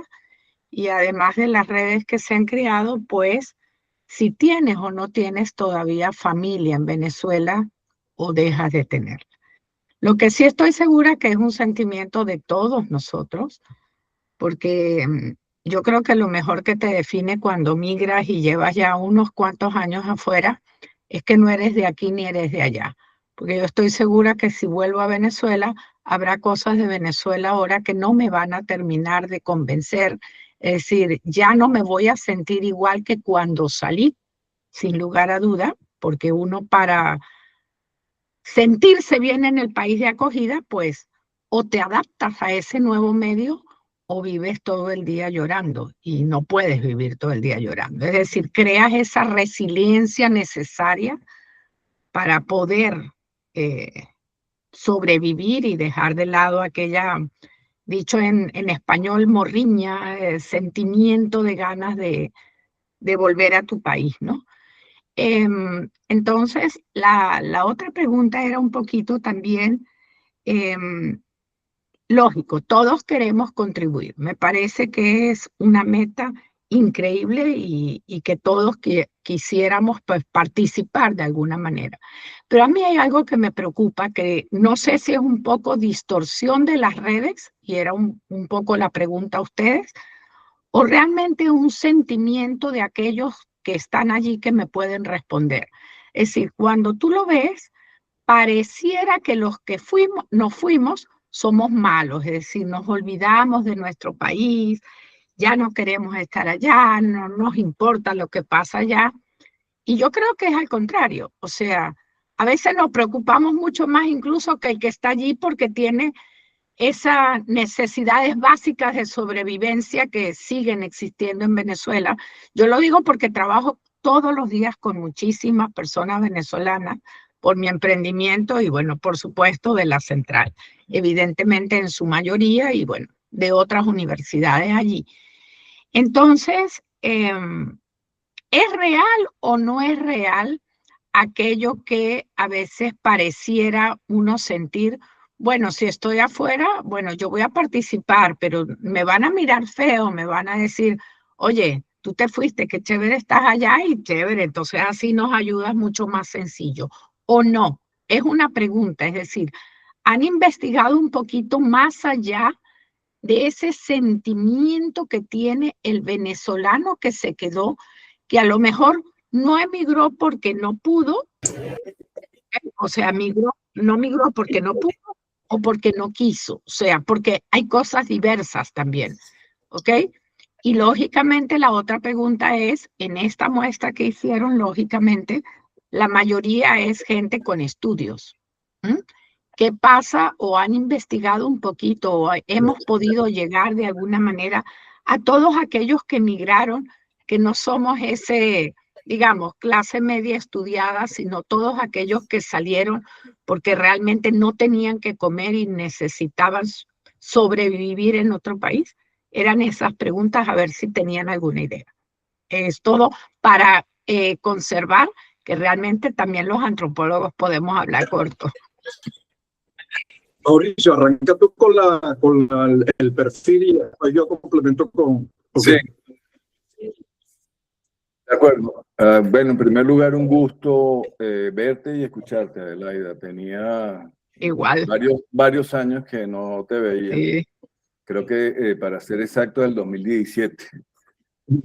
y además de las redes que se han creado, pues si tienes o no tienes todavía familia en Venezuela o dejas de tenerla. Lo que sí estoy segura que es un sentimiento de todos nosotros, porque yo creo que lo mejor que te define cuando migras y llevas ya unos cuantos años afuera es que no eres de aquí ni eres de allá. Porque yo estoy segura que si vuelvo a Venezuela, habrá cosas de Venezuela ahora que no me van a terminar de convencer. Es decir, ya no me voy a sentir igual que cuando salí, sin lugar a duda, porque uno para sentirse bien en el país de acogida, pues o te adaptas a ese nuevo medio o vives todo el día llorando y no puedes vivir todo el día llorando. Es decir, creas esa resiliencia necesaria para poder sobrevivir y dejar de lado aquella, dicho en español, morriña, sentimiento de ganas de volver a tu país, ¿no? Entonces, la otra pregunta era un poquito también, lógico, todos queremos contribuir. Me parece que es una meta increíble y que todos quisiéramos pues, participar de alguna manera. Pero a mí hay algo que me preocupa, que no sé si es un poco distorsión de las redes, y era un poco la pregunta a ustedes, o realmente un sentimiento de aquellos que están allí que me pueden responder. Es decir, cuando tú lo ves, pareciera que los que nos fuimos somos malos, es decir, nos olvidamos de nuestro país, ya no queremos estar allá, no nos importa lo que pasa allá. Y yo creo que es al contrario, o sea, a veces nos preocupamos mucho más incluso que el que está allí porque tiene esas necesidades básicas de sobrevivencia que siguen existiendo en Venezuela. Yo lo digo porque trabajo todos los días con muchísimas personas venezolanas por mi emprendimiento y bueno, por supuesto de la central, evidentemente en su mayoría y bueno, de otras universidades allí. Entonces, ¿es real o no es real aquello que a veces pareciera uno sentir? Bueno, si estoy afuera, bueno, yo voy a participar, pero me van a mirar feo, me van a decir, oye, tú te fuiste, qué chévere estás allá y chévere, entonces así nos ayudas mucho más sencillo. ¿O no? Es una pregunta, es decir, ¿han investigado un poquito más allá de ese sentimiento que tiene el venezolano que se quedó, que a lo mejor no emigró porque no pudo, o sea, no migró porque no pudo o porque no quiso, o sea, porque hay cosas diversas también, ¿ok? Y lógicamente la otra pregunta es, en esta muestra que hicieron, lógicamente, la mayoría es gente con estudios. ¿Qué pasa o han investigado un poquito o hemos podido llegar de alguna manera a todos aquellos que emigraron, que no somos ese, digamos, clase media estudiada, sino todos aquellos que salieron porque realmente no tenían que comer y necesitaban sobrevivir en otro país? Eran esas preguntas, a ver si tenían alguna idea. Es todo para conservar, que realmente también los antropólogos podemos hablar corto. Mauricio, arranca tú con el perfil y después yo complemento con... Sí, de acuerdo. Bueno, en primer lugar, un gusto verte y escucharte, Adelaida. Tenía Igual. varios años que no te veía. Sí. Creo que para ser exacto, del 2017.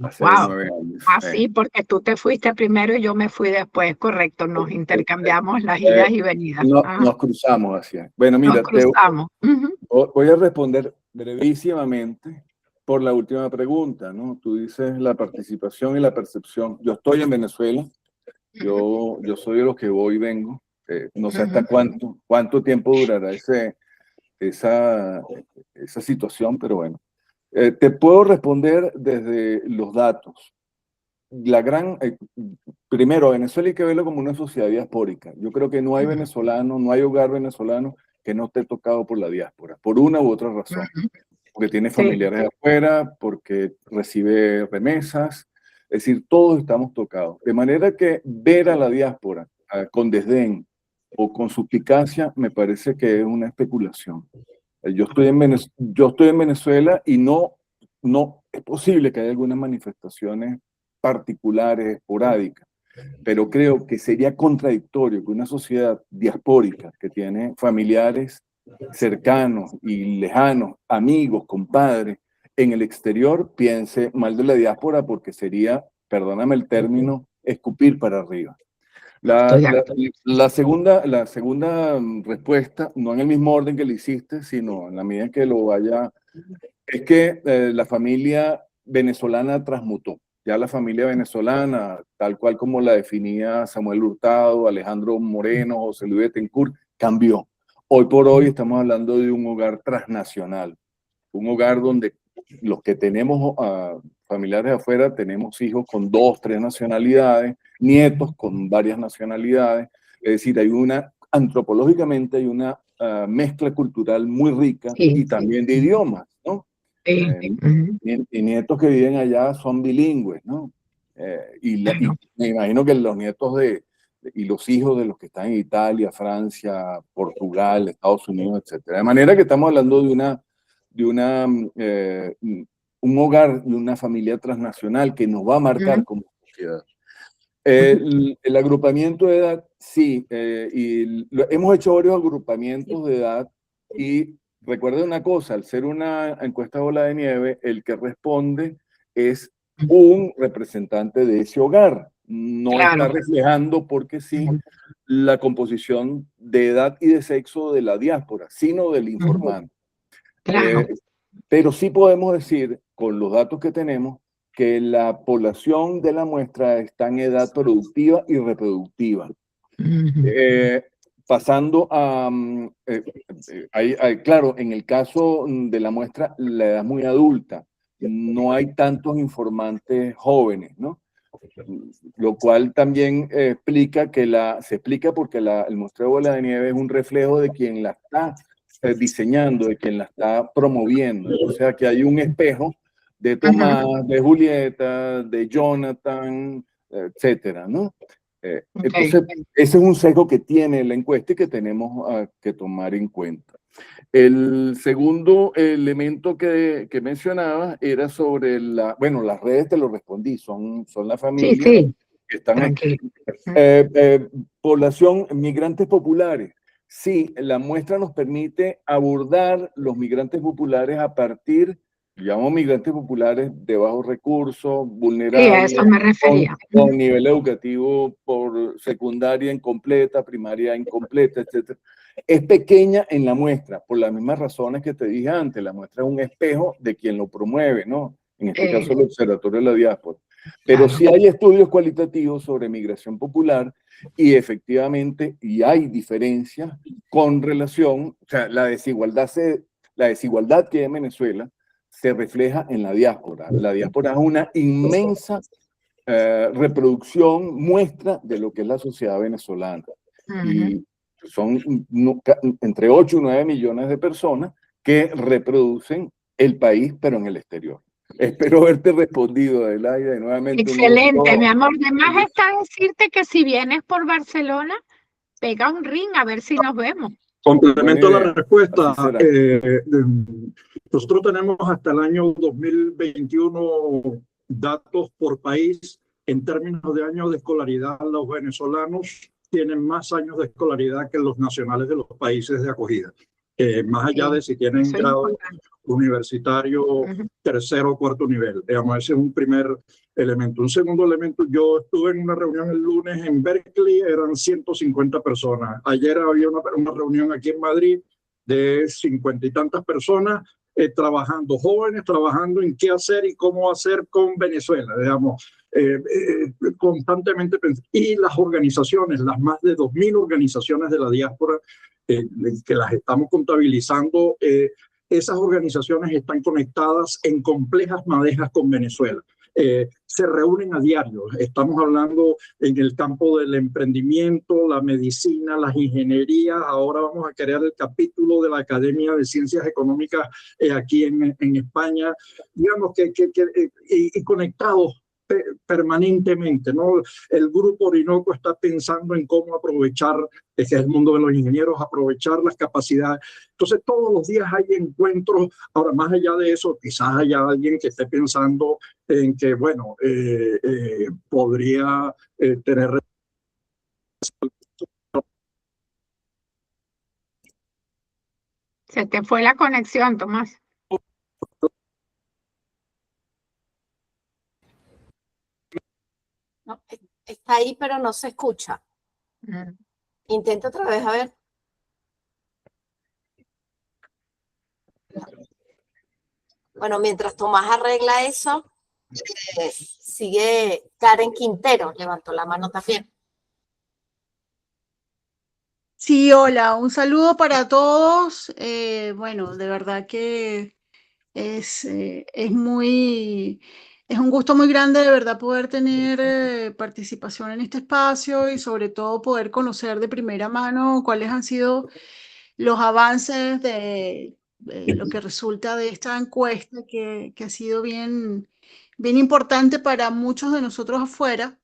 Hace Wow. 9 años. Sí, porque tú te fuiste primero y yo me fui después, correcto. Nos intercambiamos las idas y venidas. Nos cruzamos hacia. Bueno, mira, Nos cruzamos. Voy a responder brevísimamente por la última pregunta, ¿no? Tú dices la participación y la percepción. Yo estoy en Venezuela, yo soy de los que voy y vengo. No sé hasta cuánto tiempo durará esa situación, pero bueno. Te puedo responder desde los datos. Primero, Venezuela hay que verlo como una sociedad diaspórica. Yo creo que no hay venezolano, no hay hogar venezolano que no esté tocado por la diáspora, por una u otra razón. Porque tiene familiares afuera, porque recibe remesas. Es decir, todos estamos tocados. De manera que ver a la diáspora con desdén o con suspicacia me parece que es una especulación. Yo estoy en Venezuela y no es posible que haya algunas manifestaciones particulares, esporádicas, pero creo que sería contradictorio que una sociedad diaspórica que tiene familiares cercanos y lejanos, amigos, compadres, en el exterior piense mal de la diáspora porque sería, perdóname el término, escupir para arriba. La segunda respuesta, no en el mismo orden que le hiciste, sino en la medida en que lo vaya, es que la familia venezolana transmutó. Ya la familia venezolana, tal cual como la definía Samuel Hurtado, Alejandro Moreno, José Luis Betancourt, cambió. Hoy por hoy estamos hablando de un hogar transnacional, un hogar donde los que tenemos familiares afuera tenemos hijos con 2, 3 nacionalidades, nietos con varias nacionalidades. Es decir, antropológicamente hay una mezcla cultural muy rica y también de idiomas, ¿no? Y nietos que viven allá son bilingües, ¿no? Y me imagino que los nietos y los hijos de los que están en Italia, Francia, Portugal, Estados Unidos, etcétera. De manera que estamos hablando de un hogar, de una familia transnacional que nos va a marcar como sociedad. El agrupamiento de edad, sí, hemos hecho varios agrupamientos de edad y recuerden una cosa, al ser una encuesta bola de nieve, el que responde es un representante de ese hogar. No está reflejando, porque sí, la composición de edad y de sexo de la diáspora, sino del informante. Pero sí podemos decir, con los datos que tenemos, que la población de la muestra está en edad productiva y reproductiva. Pasando a, claro, en el caso de la muestra, la edad es muy adulta, no hay tantos informantes jóvenes, ¿no? Lo cual también explica se explica porque el muestreo bola de nieve es un reflejo de quien la está diseñando, de quien la está promoviendo. O sea, que hay un espejo de Tomás, de Julieta, de Jonathan, etcétera, ¿no? Entonces, ese es un sesgo que tiene la encuesta y que tenemos que tomar en cuenta. El segundo elemento que mencionaba era sobre las redes, te lo respondí, son la familia que están aquí. Población, migrantes populares. Sí, la muestra nos permite abordar los migrantes populares a partir, llamo migrantes populares de bajos recursos, vulnerables, a eso me refería. Con nivel educativo por secundaria incompleta, primaria incompleta, etc. Es pequeña en la muestra, por las mismas razones que te dije antes. La muestra es un espejo de quien lo promueve, ¿no? En este caso, el Observatorio de la Diáspora. Pero sí hay estudios cualitativos sobre migración popular y efectivamente hay diferencias con relación, o sea, la desigualdad que hay en Venezuela se refleja en la diáspora. La diáspora es una inmensa reproducción, muestra de lo que es la sociedad venezolana. Y son entre 8 y 9 millones de personas que reproducen el país, pero en el exterior. Espero haberte respondido, Adelaida, y nuevamente Excelente, mi amor. De más está decirte que si vienes por Barcelona, pega un ring a ver si nos vemos. Complemento la Así respuesta. será. Nosotros tenemos hasta el año 2021 datos por país. En términos de años de escolaridad, los venezolanos tienen más años de escolaridad que los nacionales de los países de acogida. Más allá de si tienen Eso es grado importante. universitario, tercero o cuarto nivel. Digamos, ese es un primer elemento. Un segundo elemento, yo estuve en una reunión el lunes en Berkeley, eran 150 personas. Ayer había una reunión aquí en Madrid de 50 y tantas personas trabajando, jóvenes trabajando en qué hacer y cómo hacer con Venezuela, digamos, constantemente. Y las organizaciones, las más de 2.000 organizaciones de la diáspora, que las estamos contabilizando, esas organizaciones están conectadas en complejas madejas con Venezuela. Se reúnen a diario. Estamos hablando en el campo del emprendimiento, la medicina, las ingenierías. Ahora vamos a crear el capítulo de la Academia de Ciencias Económicas aquí en España. Digamos y conectados permanentemente, ¿no? El Grupo Orinoco está pensando en cómo aprovechar, que es el mundo de los ingenieros, aprovechar las capacidades. Entonces, todos los días hay encuentros. Ahora, más allá de eso, quizás haya alguien que esté pensando en que, bueno, podría tener... Se te fue la conexión, Tomás. No, está ahí, pero no se escucha. Intenta otra vez, a ver. Bueno, mientras Tomás arregla eso, sigue Karen Quintero, levantó la mano también. Sí, hola, un saludo para todos. Bueno, de verdad que es un gusto muy grande de verdad poder tener participación en este espacio y sobre todo poder conocer de primera mano cuáles han sido los avances de lo que resulta de esta encuesta que ha sido bien importante para muchos de nosotros afuera.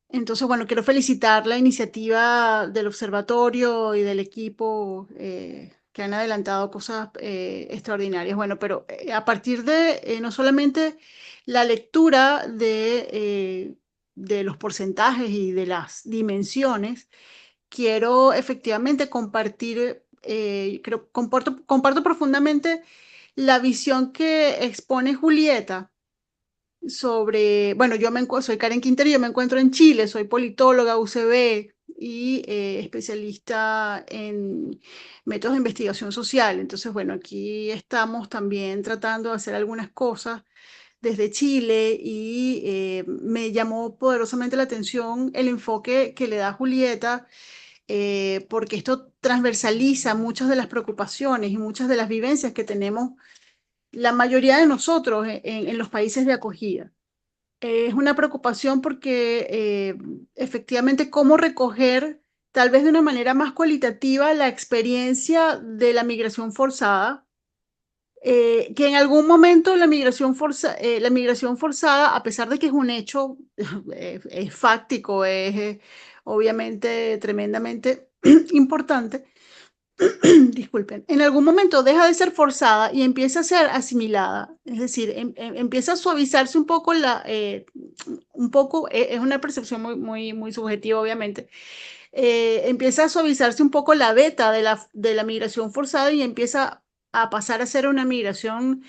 Entonces, bueno, quiero felicitar la iniciativa del observatorio y del equipo que han adelantado cosas extraordinarias. Bueno, pero a partir de no solamente la lectura de los porcentajes y de las dimensiones, quiero efectivamente compartir, comparto profundamente la visión que expone Julieta sobre, bueno, soy Karen Quintero, yo me encuentro en Chile, soy politóloga UCB y especialista en métodos de investigación social. Entonces, bueno, aquí estamos también tratando de hacer algunas cosas desde Chile y me llamó poderosamente la atención el enfoque que le da Julieta, porque esto transversaliza muchas de las preocupaciones y muchas de las vivencias que tenemos la mayoría de nosotros en los países de acogida. Es una preocupación porque efectivamente cómo recoger tal vez de una manera más cualitativa la experiencia de la migración forzada, que en algún momento la migración forzada, a pesar de que es un hecho, es fáctico, es obviamente tremendamente importante, disculpen, en algún momento deja de ser forzada y empieza a ser asimilada, es decir, empieza a suavizarse un poco es una percepción muy subjetiva, obviamente, empieza a suavizarse un poco la beta de la migración forzada y empieza a pasar a ser una migración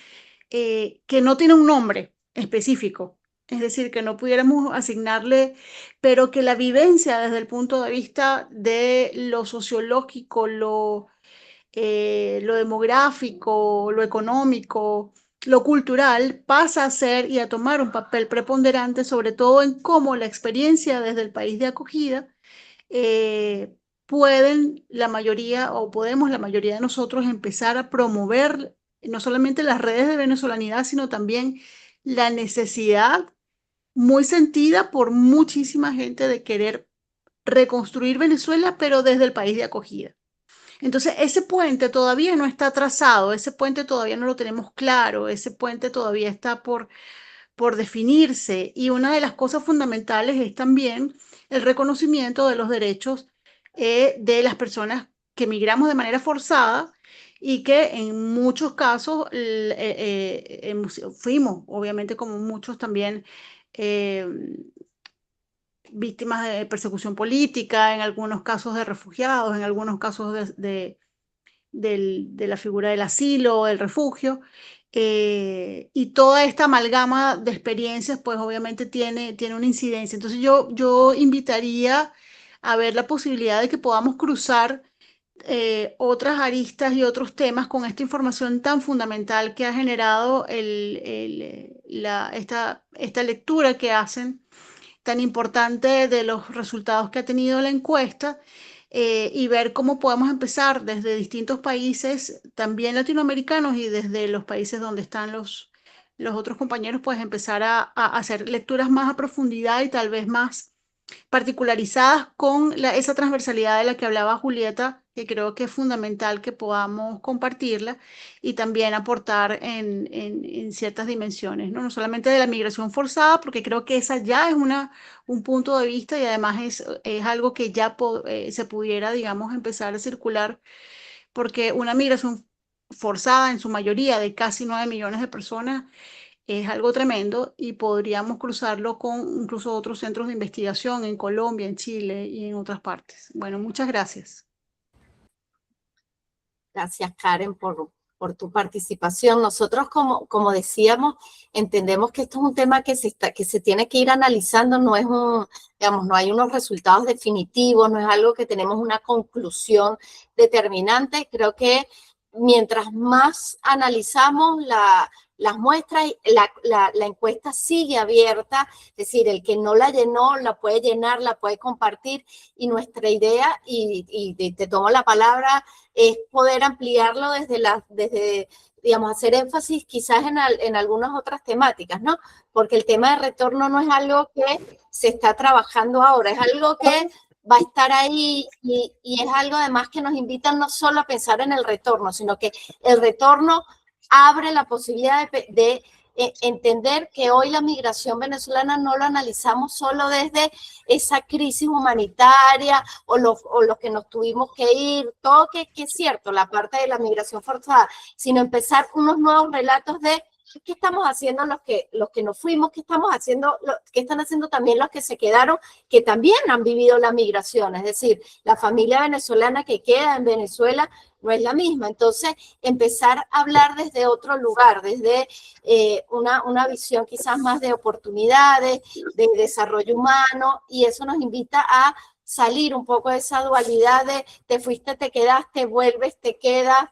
que no tiene un nombre específico. Es decir, que no pudiéramos asignarle, pero que la vivencia desde el punto de vista de lo sociológico, lo demográfico, lo económico, lo cultural, pasa a ser y a tomar un papel preponderante, sobre todo en cómo la experiencia desde el país de acogida pueden la mayoría o podemos la mayoría de nosotros empezar a promover no solamente las redes de venezolanidad, sino también la necesidad muy sentida por muchísima gente de querer reconstruir Venezuela, pero desde el país de acogida. Entonces, ese puente todavía no está trazado, ese puente todavía no lo tenemos claro, ese puente todavía está por definirse. Y una de las cosas fundamentales es también el reconocimiento de los derechos de las personas que migramos de manera forzada y que en muchos casos fuimos, obviamente como muchos también, víctimas de persecución política, en algunos casos de refugiados, en algunos casos de la figura del asilo, el refugio. Y toda esta amalgama de experiencias, pues obviamente tiene una incidencia. Entonces yo invitaría a ver la posibilidad de que podamos cruzar otras aristas y otros temas con esta información tan fundamental que ha generado esta lectura que hacen tan importante de los resultados que ha tenido la encuesta, y ver cómo podemos empezar desde distintos países, también latinoamericanos, y desde los países donde están los otros compañeros, pues empezar a hacer lecturas más a profundidad y tal vez más particularizadas con esa transversalidad de la que hablaba Julieta, que creo que es fundamental que podamos compartirla y también aportar en ciertas dimensiones, ¿no? No solamente de la migración forzada, porque creo que esa ya es un punto de vista y además es algo que ya se pudiera, digamos, empezar a circular, porque una migración forzada en su mayoría de casi 9 millones de personas es algo tremendo y podríamos cruzarlo con incluso otros centros de investigación en Colombia, en Chile y en otras partes. Bueno, muchas gracias. Gracias, Karen, por tu participación. Nosotros, como decíamos, entendemos que esto es un tema que se tiene que ir analizando, no es digamos, no hay unos resultados definitivos, no es algo que tenemos una conclusión determinante. Creo que mientras más analizamos las muestras, la encuesta sigue abierta, es decir, el que no la llenó la puede llenar, la puede compartir, y nuestra idea, y te tomo la palabra, es poder ampliarlo desde digamos, hacer énfasis quizás en algunas otras temáticas, ¿no? Porque el tema de retorno no es algo que se está trabajando ahora, es algo que va a estar ahí, y es algo además que nos invita no solo a pensar en el retorno, sino que el retorno abre la posibilidad de entender que hoy la migración venezolana no lo analizamos solo desde esa crisis humanitaria o los que nos tuvimos que ir, todo que es cierto, la parte de la migración forzada, sino empezar unos nuevos relatos de qué estamos haciendo los que nos fuimos, qué estamos haciendo, qué están haciendo también los que se quedaron, que también han vivido la migración, es decir, la familia venezolana que queda en Venezuela no es la misma. Entonces, empezar a hablar desde otro lugar, desde una visión quizás más de oportunidades, de desarrollo humano, y eso nos invita a salir un poco de esa dualidad de te fuiste, te quedaste, vuelves, te quedas,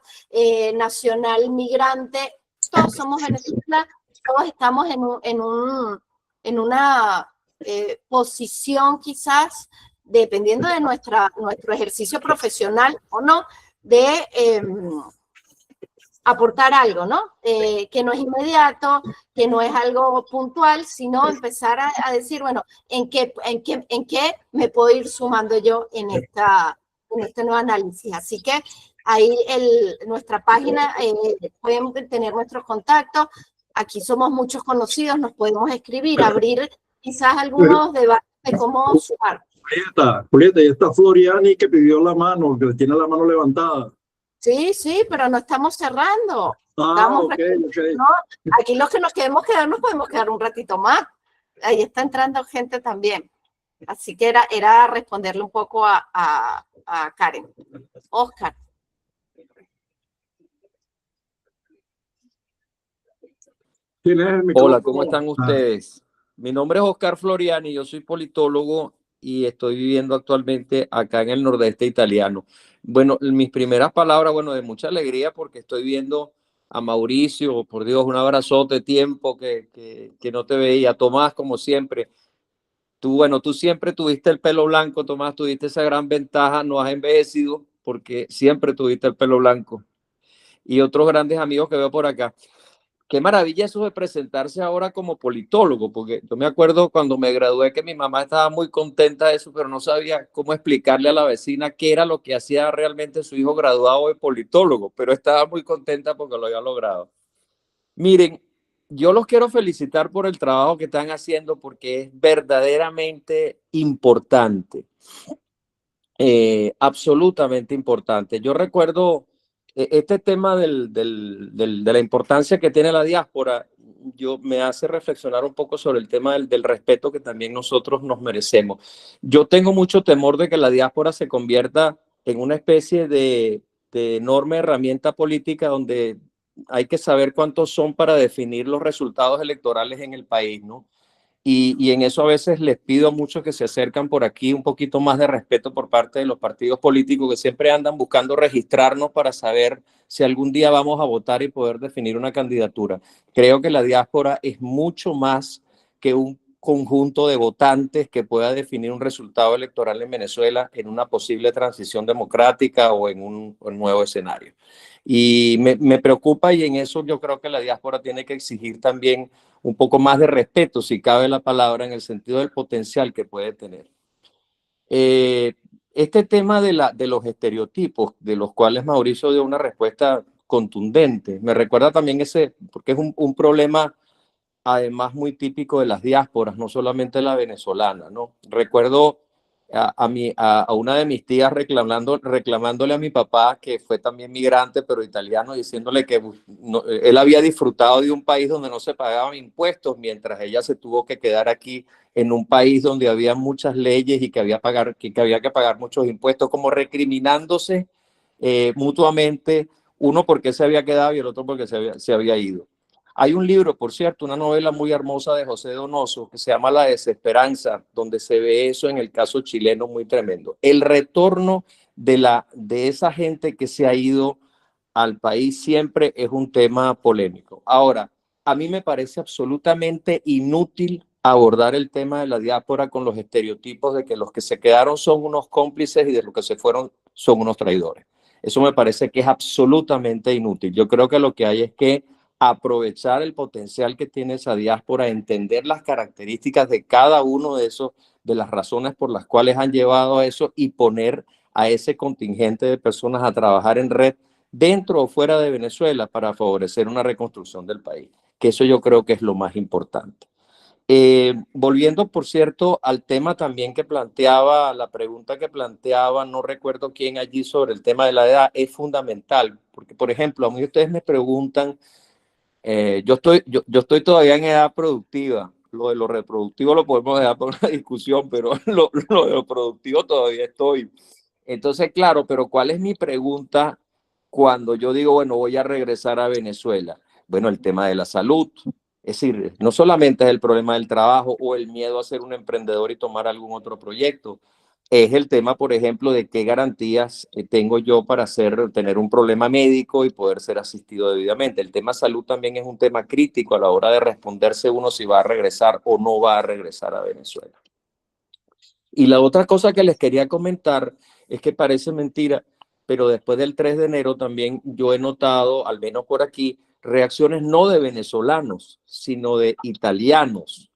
nacional, migrante. Todos somos Venezuela, todos estamos en una posición quizás, dependiendo de nuestro ejercicio profesional o no, de aportar algo, ¿no? Que no es inmediato, que no es algo puntual, sino empezar a decir, bueno, ¿en qué me puedo ir sumando yo en este nuevo análisis? Así que ahí nuestra página, pueden tener nuestros contactos. Aquí somos muchos conocidos, nos podemos escribir, abrir quizás algunos debates de cómo sumar. Julieta, y está Floriani que pidió la mano, que tiene la mano levantada. Sí, pero no estamos cerrando. Okay. ¿No? Aquí los que nos queremos quedar, nos podemos quedar un ratito más. Ahí está entrando gente también. Así que era responderle un poco a Karen. Oscar. Hola, ¿cómo están ustedes? Mi nombre es Oscar Floriani, yo soy politólogo y estoy viviendo actualmente acá en el nordeste italiano. Bueno, mis primeras palabras, bueno, de mucha alegría porque estoy viendo a Mauricio, por Dios, un abrazote, tiempo que no te veía. Tomás, como siempre, tú siempre tuviste el pelo blanco, Tomás, tuviste esa gran ventaja, no has envejecido porque siempre tuviste el pelo blanco. Y otros grandes amigos que veo por acá. qué maravilla eso de presentarse ahora como politólogo, porque yo me acuerdo cuando me gradué que mi mamá estaba muy contenta de eso, pero no sabía cómo explicarle a la vecina qué era lo que hacía realmente su hijo graduado de politólogo, pero estaba muy contenta porque lo había logrado. Miren, yo los quiero felicitar por el trabajo que están haciendo porque es verdaderamente importante, absolutamente importante. Yo recuerdo este tema de la importancia que tiene la diáspora, me hace reflexionar un poco sobre el tema del respeto que también nosotros nos merecemos. Yo tengo mucho temor de que la diáspora se convierta en una especie de enorme herramienta política donde hay que saber cuántos son para definir los resultados electorales en el país, ¿no? Y en eso a veces les pido a muchos que se acercan por aquí un poquito más de respeto por parte de los partidos políticos que siempre andan buscando registrarnos para saber si algún día vamos a votar y poder definir una candidatura. Creo que la diáspora es mucho más que un conjunto de votantes que pueda definir un resultado electoral en Venezuela en una posible transición democrática o en un nuevo escenario. Y me preocupa, y en eso yo creo que la diáspora tiene que exigir también un poco más de respeto, si cabe la palabra, en el sentido del potencial que puede tener. Este tema de los estereotipos, de los cuales Mauricio dio una respuesta contundente, me recuerda también porque es un problema además muy típico de las diásporas, no solamente la venezolana, ¿no? Recuerdo a una de mis tías reclamándole a mi papá, que fue también migrante, pero italiano, diciéndole que él había disfrutado de un país donde no se pagaban impuestos, mientras ella se tuvo que quedar aquí en un país donde había muchas leyes y que había que pagar muchos impuestos, como recriminándose mutuamente, uno porque se había quedado y el otro porque se había ido. Hay un libro, por cierto, una novela muy hermosa de José Donoso que se llama La Desesperanza, donde se ve eso en el caso chileno muy tremendo. El retorno de esa gente que se ha ido al país siempre es un tema polémico. Ahora, a mí me parece absolutamente inútil abordar el tema de la diáspora con los estereotipos de que los que se quedaron son unos cómplices y de los que se fueron son unos traidores. Eso me parece que es absolutamente inútil. Yo creo que lo que hay es que aprovechar el potencial que tiene esa diáspora, entender las características de cada uno de esos, de las razones por las cuales han llevado a eso y poner a ese contingente de personas a trabajar en red dentro o fuera de Venezuela para favorecer una reconstrucción del país, que eso yo creo que es lo más importante. Volviendo, por cierto, al tema también que planteaba, la pregunta que planteaba, no recuerdo quién allí sobre el tema de la edad, es fundamental, porque, por ejemplo, a mí ustedes me preguntan, yo estoy todavía en edad productiva. Lo de lo reproductivo lo podemos dejar por una discusión, pero lo de lo productivo todavía estoy. Entonces, claro, pero ¿cuál es mi pregunta cuando yo digo, bueno, voy a regresar a Venezuela? Bueno, el tema de la salud. Es decir, no solamente es el problema del trabajo o el miedo a ser un emprendedor y tomar algún otro proyecto. Es el tema, por ejemplo, de qué garantías tengo yo para tener un problema médico y poder ser asistido debidamente. El tema salud también es un tema crítico a la hora de responderse uno si va a regresar o no va a regresar a Venezuela. Y la otra cosa que les quería comentar es que parece mentira, pero después del 3 de enero también yo he notado, al menos por aquí, reacciones no de venezolanos, sino de italianos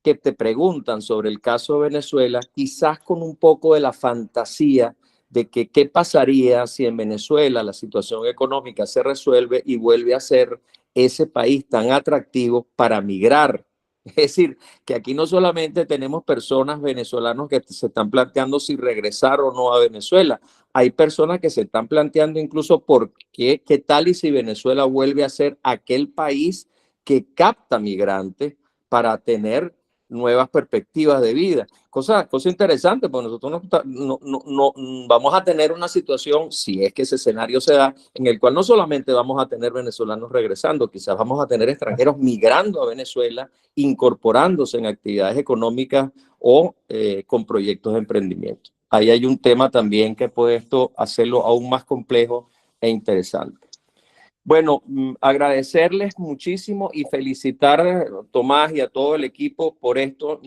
que te preguntan sobre el caso de Venezuela, quizás con un poco de la fantasía de que qué pasaría si en Venezuela la situación económica se resuelve y vuelve a ser ese país tan atractivo para migrar. Es decir, que aquí no solamente tenemos personas venezolanos que se están planteando si regresar o no a Venezuela, hay personas que se están planteando incluso por qué tal y si Venezuela vuelve a ser aquel país que capta migrantes para tener nuevas perspectivas de vida. Cosa interesante, porque nosotros no vamos a tener una situación, si es que ese escenario se da, en el cual no solamente vamos a tener venezolanos regresando, quizás vamos a tener extranjeros migrando a Venezuela, incorporándose en actividades económicas o con proyectos de emprendimiento. Ahí hay un tema también que puede esto hacerlo aún más complejo e interesante. Bueno, agradecerles muchísimo y felicitar a Tomás y a todo el equipo por esto.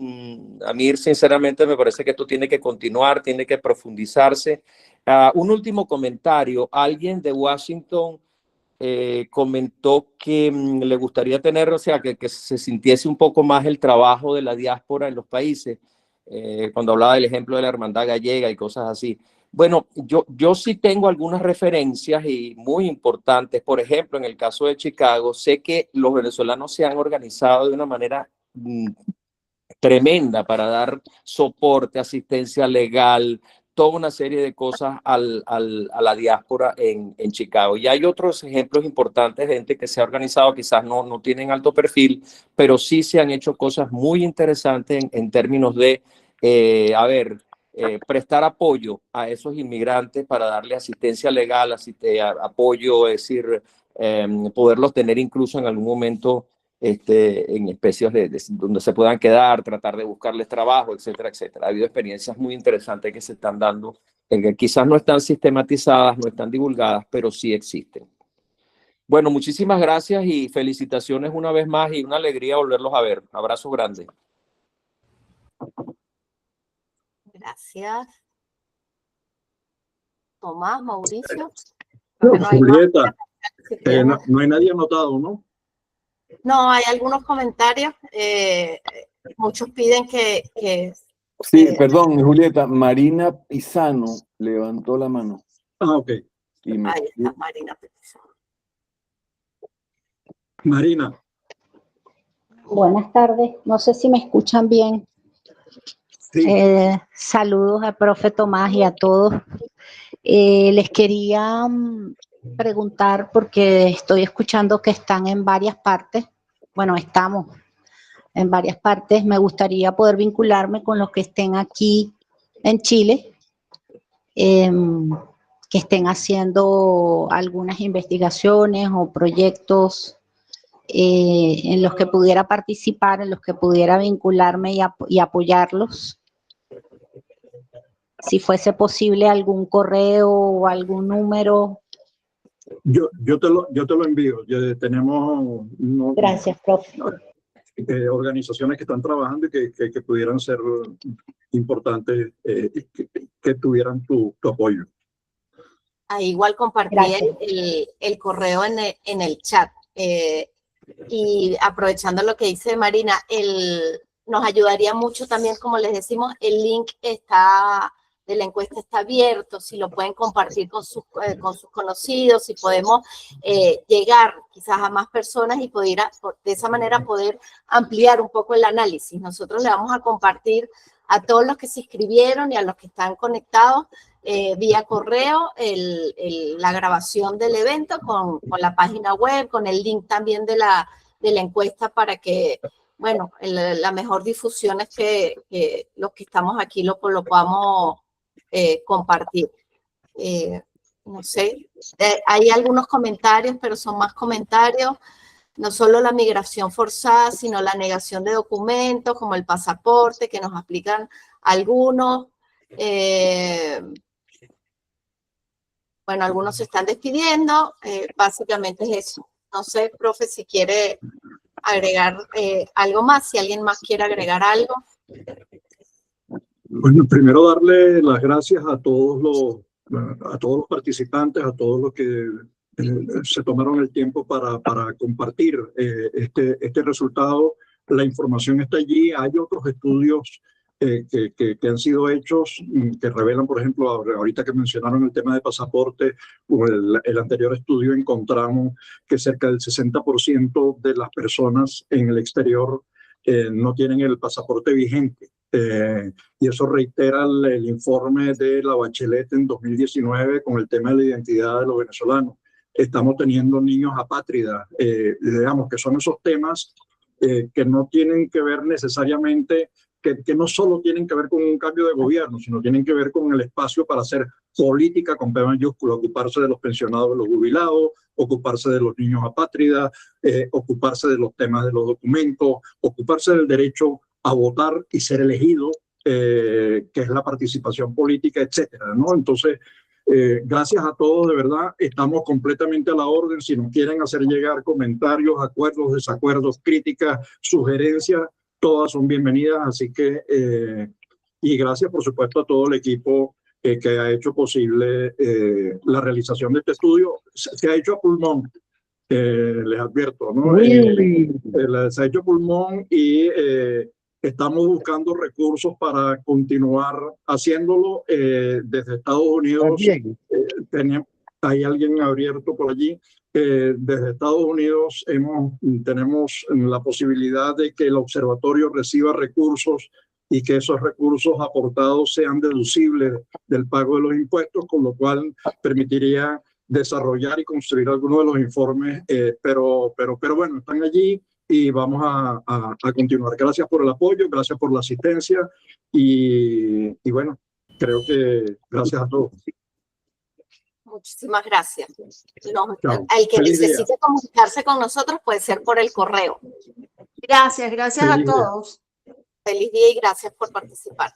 A mí, sinceramente, me parece que esto tiene que continuar, tiene que profundizarse. Un último comentario. Alguien de Washington comentó que le gustaría tener, o sea, que se sintiese un poco más el trabajo de la diáspora en los países, cuando hablaba del ejemplo de la hermandad gallega y cosas así. Bueno, yo sí tengo algunas referencias y muy importantes. Por ejemplo, en el caso de Chicago, sé que los venezolanos se han organizado de una manera tremenda para dar soporte, asistencia legal, toda una serie de cosas a la diáspora en Chicago. Y hay otros ejemplos importantes de gente que se ha organizado, quizás no tienen alto perfil, pero sí se han hecho cosas muy interesantes en términos de, prestar apoyo a esos inmigrantes para darle asistencia legal, apoyo, es decir, poderlos tener incluso en algún momento en especies donde se puedan quedar, tratar de buscarles trabajo, etcétera, etcétera. Ha habido experiencias muy interesantes que se están dando, que quizás no están sistematizadas, no están divulgadas, pero sí existen. Bueno, muchísimas gracias y felicitaciones una vez más y una alegría volverlos a ver. Abrazo grande. Gracias. Tomás, Mauricio. Julieta, no hay nadie anotado, ¿no? No, hay algunos comentarios. Muchos piden que Sí, perdón, Julieta, Marina Pisano levantó la mano. Ah, ok. Ahí está Marina Pisano. Marina. Buenas tardes, no sé si me escuchan bien. Sí. Saludos al profe Tomás y a todos. Les quería preguntar, porque estoy escuchando que están en varias partes, bueno, estamos en varias partes, me gustaría poder vincularme con los que estén aquí en Chile, que estén haciendo algunas investigaciones o proyectos en los que pudiera participar, en los que pudiera vincularme y apoyarlos. Si fuese posible, algún correo o algún número. Yo te lo envío. Tenemos Gracias, profe. Organizaciones que están trabajando y que pudieran ser importantes, que tuvieran tu apoyo. Ahí igual compartí el correo en el chat. Y aprovechando lo que dice Marina, nos ayudaría mucho también, como les decimos, el link de la encuesta está abierto, si lo pueden compartir con sus conocidos, si podemos llegar quizás a más personas y de esa manera poder ampliar un poco el análisis. Nosotros le vamos a compartir a todos los que se inscribieron y a los que están conectados vía correo la grabación del evento con la página web, con el link también de la encuesta para que, bueno, la mejor difusión es que los que estamos aquí lo podamos compartir. No sé, hay algunos comentarios, pero son más comentarios. No solo la migración forzada, sino la negación de documentos, como el pasaporte, que nos aplican algunos. Bueno, algunos se están despidiendo. Básicamente es eso. No sé, profe, si quiere agregar algo más, si alguien más quiere agregar algo. Bueno, primero darle las gracias a todos los participantes, a todos los que se tomaron el tiempo para compartir este resultado. La información está allí. Hay otros estudios que han sido hechos que revelan, por ejemplo, ahorita que mencionaron el tema de pasaporte, el anterior estudio encontramos que cerca del 60% de las personas en el exterior no tienen el pasaporte vigente. Y eso reitera el informe de la Bachelet en 2019 con el tema de la identidad de los venezolanos. Estamos teniendo niños apátridas, digamos que son esos temas que no tienen que ver necesariamente, que no solo tienen que ver con un cambio de gobierno, sino tienen que ver con el espacio para hacer política con P mayúscula, ocuparse de los pensionados, de los jubilados, ocuparse de los niños apátridas, ocuparse de los temas de los documentos, ocuparse del derecho a votar y ser elegido, que es la participación política, etcétera, ¿no? Entonces, gracias a todos, de verdad, estamos completamente a la orden. Si nos quieren hacer llegar comentarios, acuerdos, desacuerdos, críticas, sugerencias, todas son bienvenidas. Así que, y gracias, por supuesto, a todo el equipo que ha hecho posible la realización de este estudio. Se ha hecho a pulmón. les advierto, ¿no? Se ha hecho pulmón y estamos buscando recursos para continuar haciéndolo desde Estados Unidos. Hay alguien abierto por allí. Desde Estados Unidos tenemos la posibilidad de que el observatorio reciba recursos y que esos recursos aportados sean deducibles del pago de los impuestos, con lo cual permitiría desarrollar y construir algunos de los informes, pero bueno, están allí y vamos a continuar. Gracias por el apoyo, gracias por la asistencia y bueno, creo que gracias a todos. Muchísimas gracias. Chao. El que Feliz día. necesite comunicarse con nosotros puede ser por el correo. Gracias a Feliz día. todos. Feliz día y gracias por participar.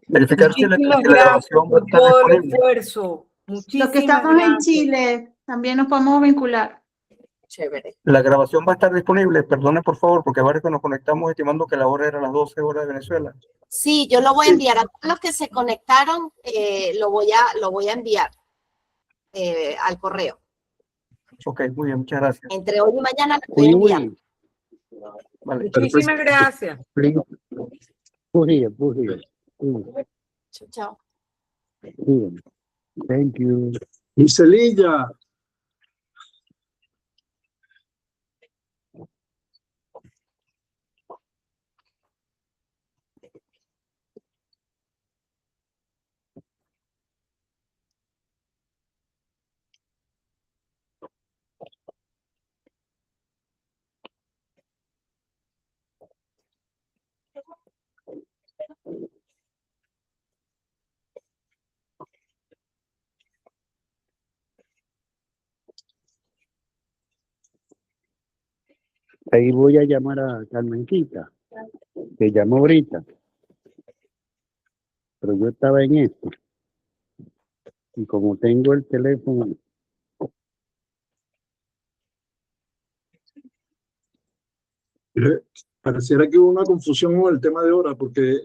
Verificar si la Muchísimas grabación va a gracias estar por el disponible. esfuerzo. Los que Muchísimas estamos en gracias. Chile también nos podemos vincular. Chévere. La grabación va a estar disponible, perdone por favor, porque a varios que nos conectamos estimando que la hora era las 12 horas de Venezuela. Sí, yo lo voy a enviar a todos los que se conectaron, lo voy a enviar al correo. Ok, muy bien, muchas gracias. Entre hoy y mañana lo voy a enviar. Vale. Muchísimas gracias. Chao, chao. Thank you. Iselilla. Ahí voy a llamar a Carmenquita, que llamó ahorita, pero yo estaba en esto. Y como tengo el teléfono, Pareciera que hubo una confusión con el tema de hora, porque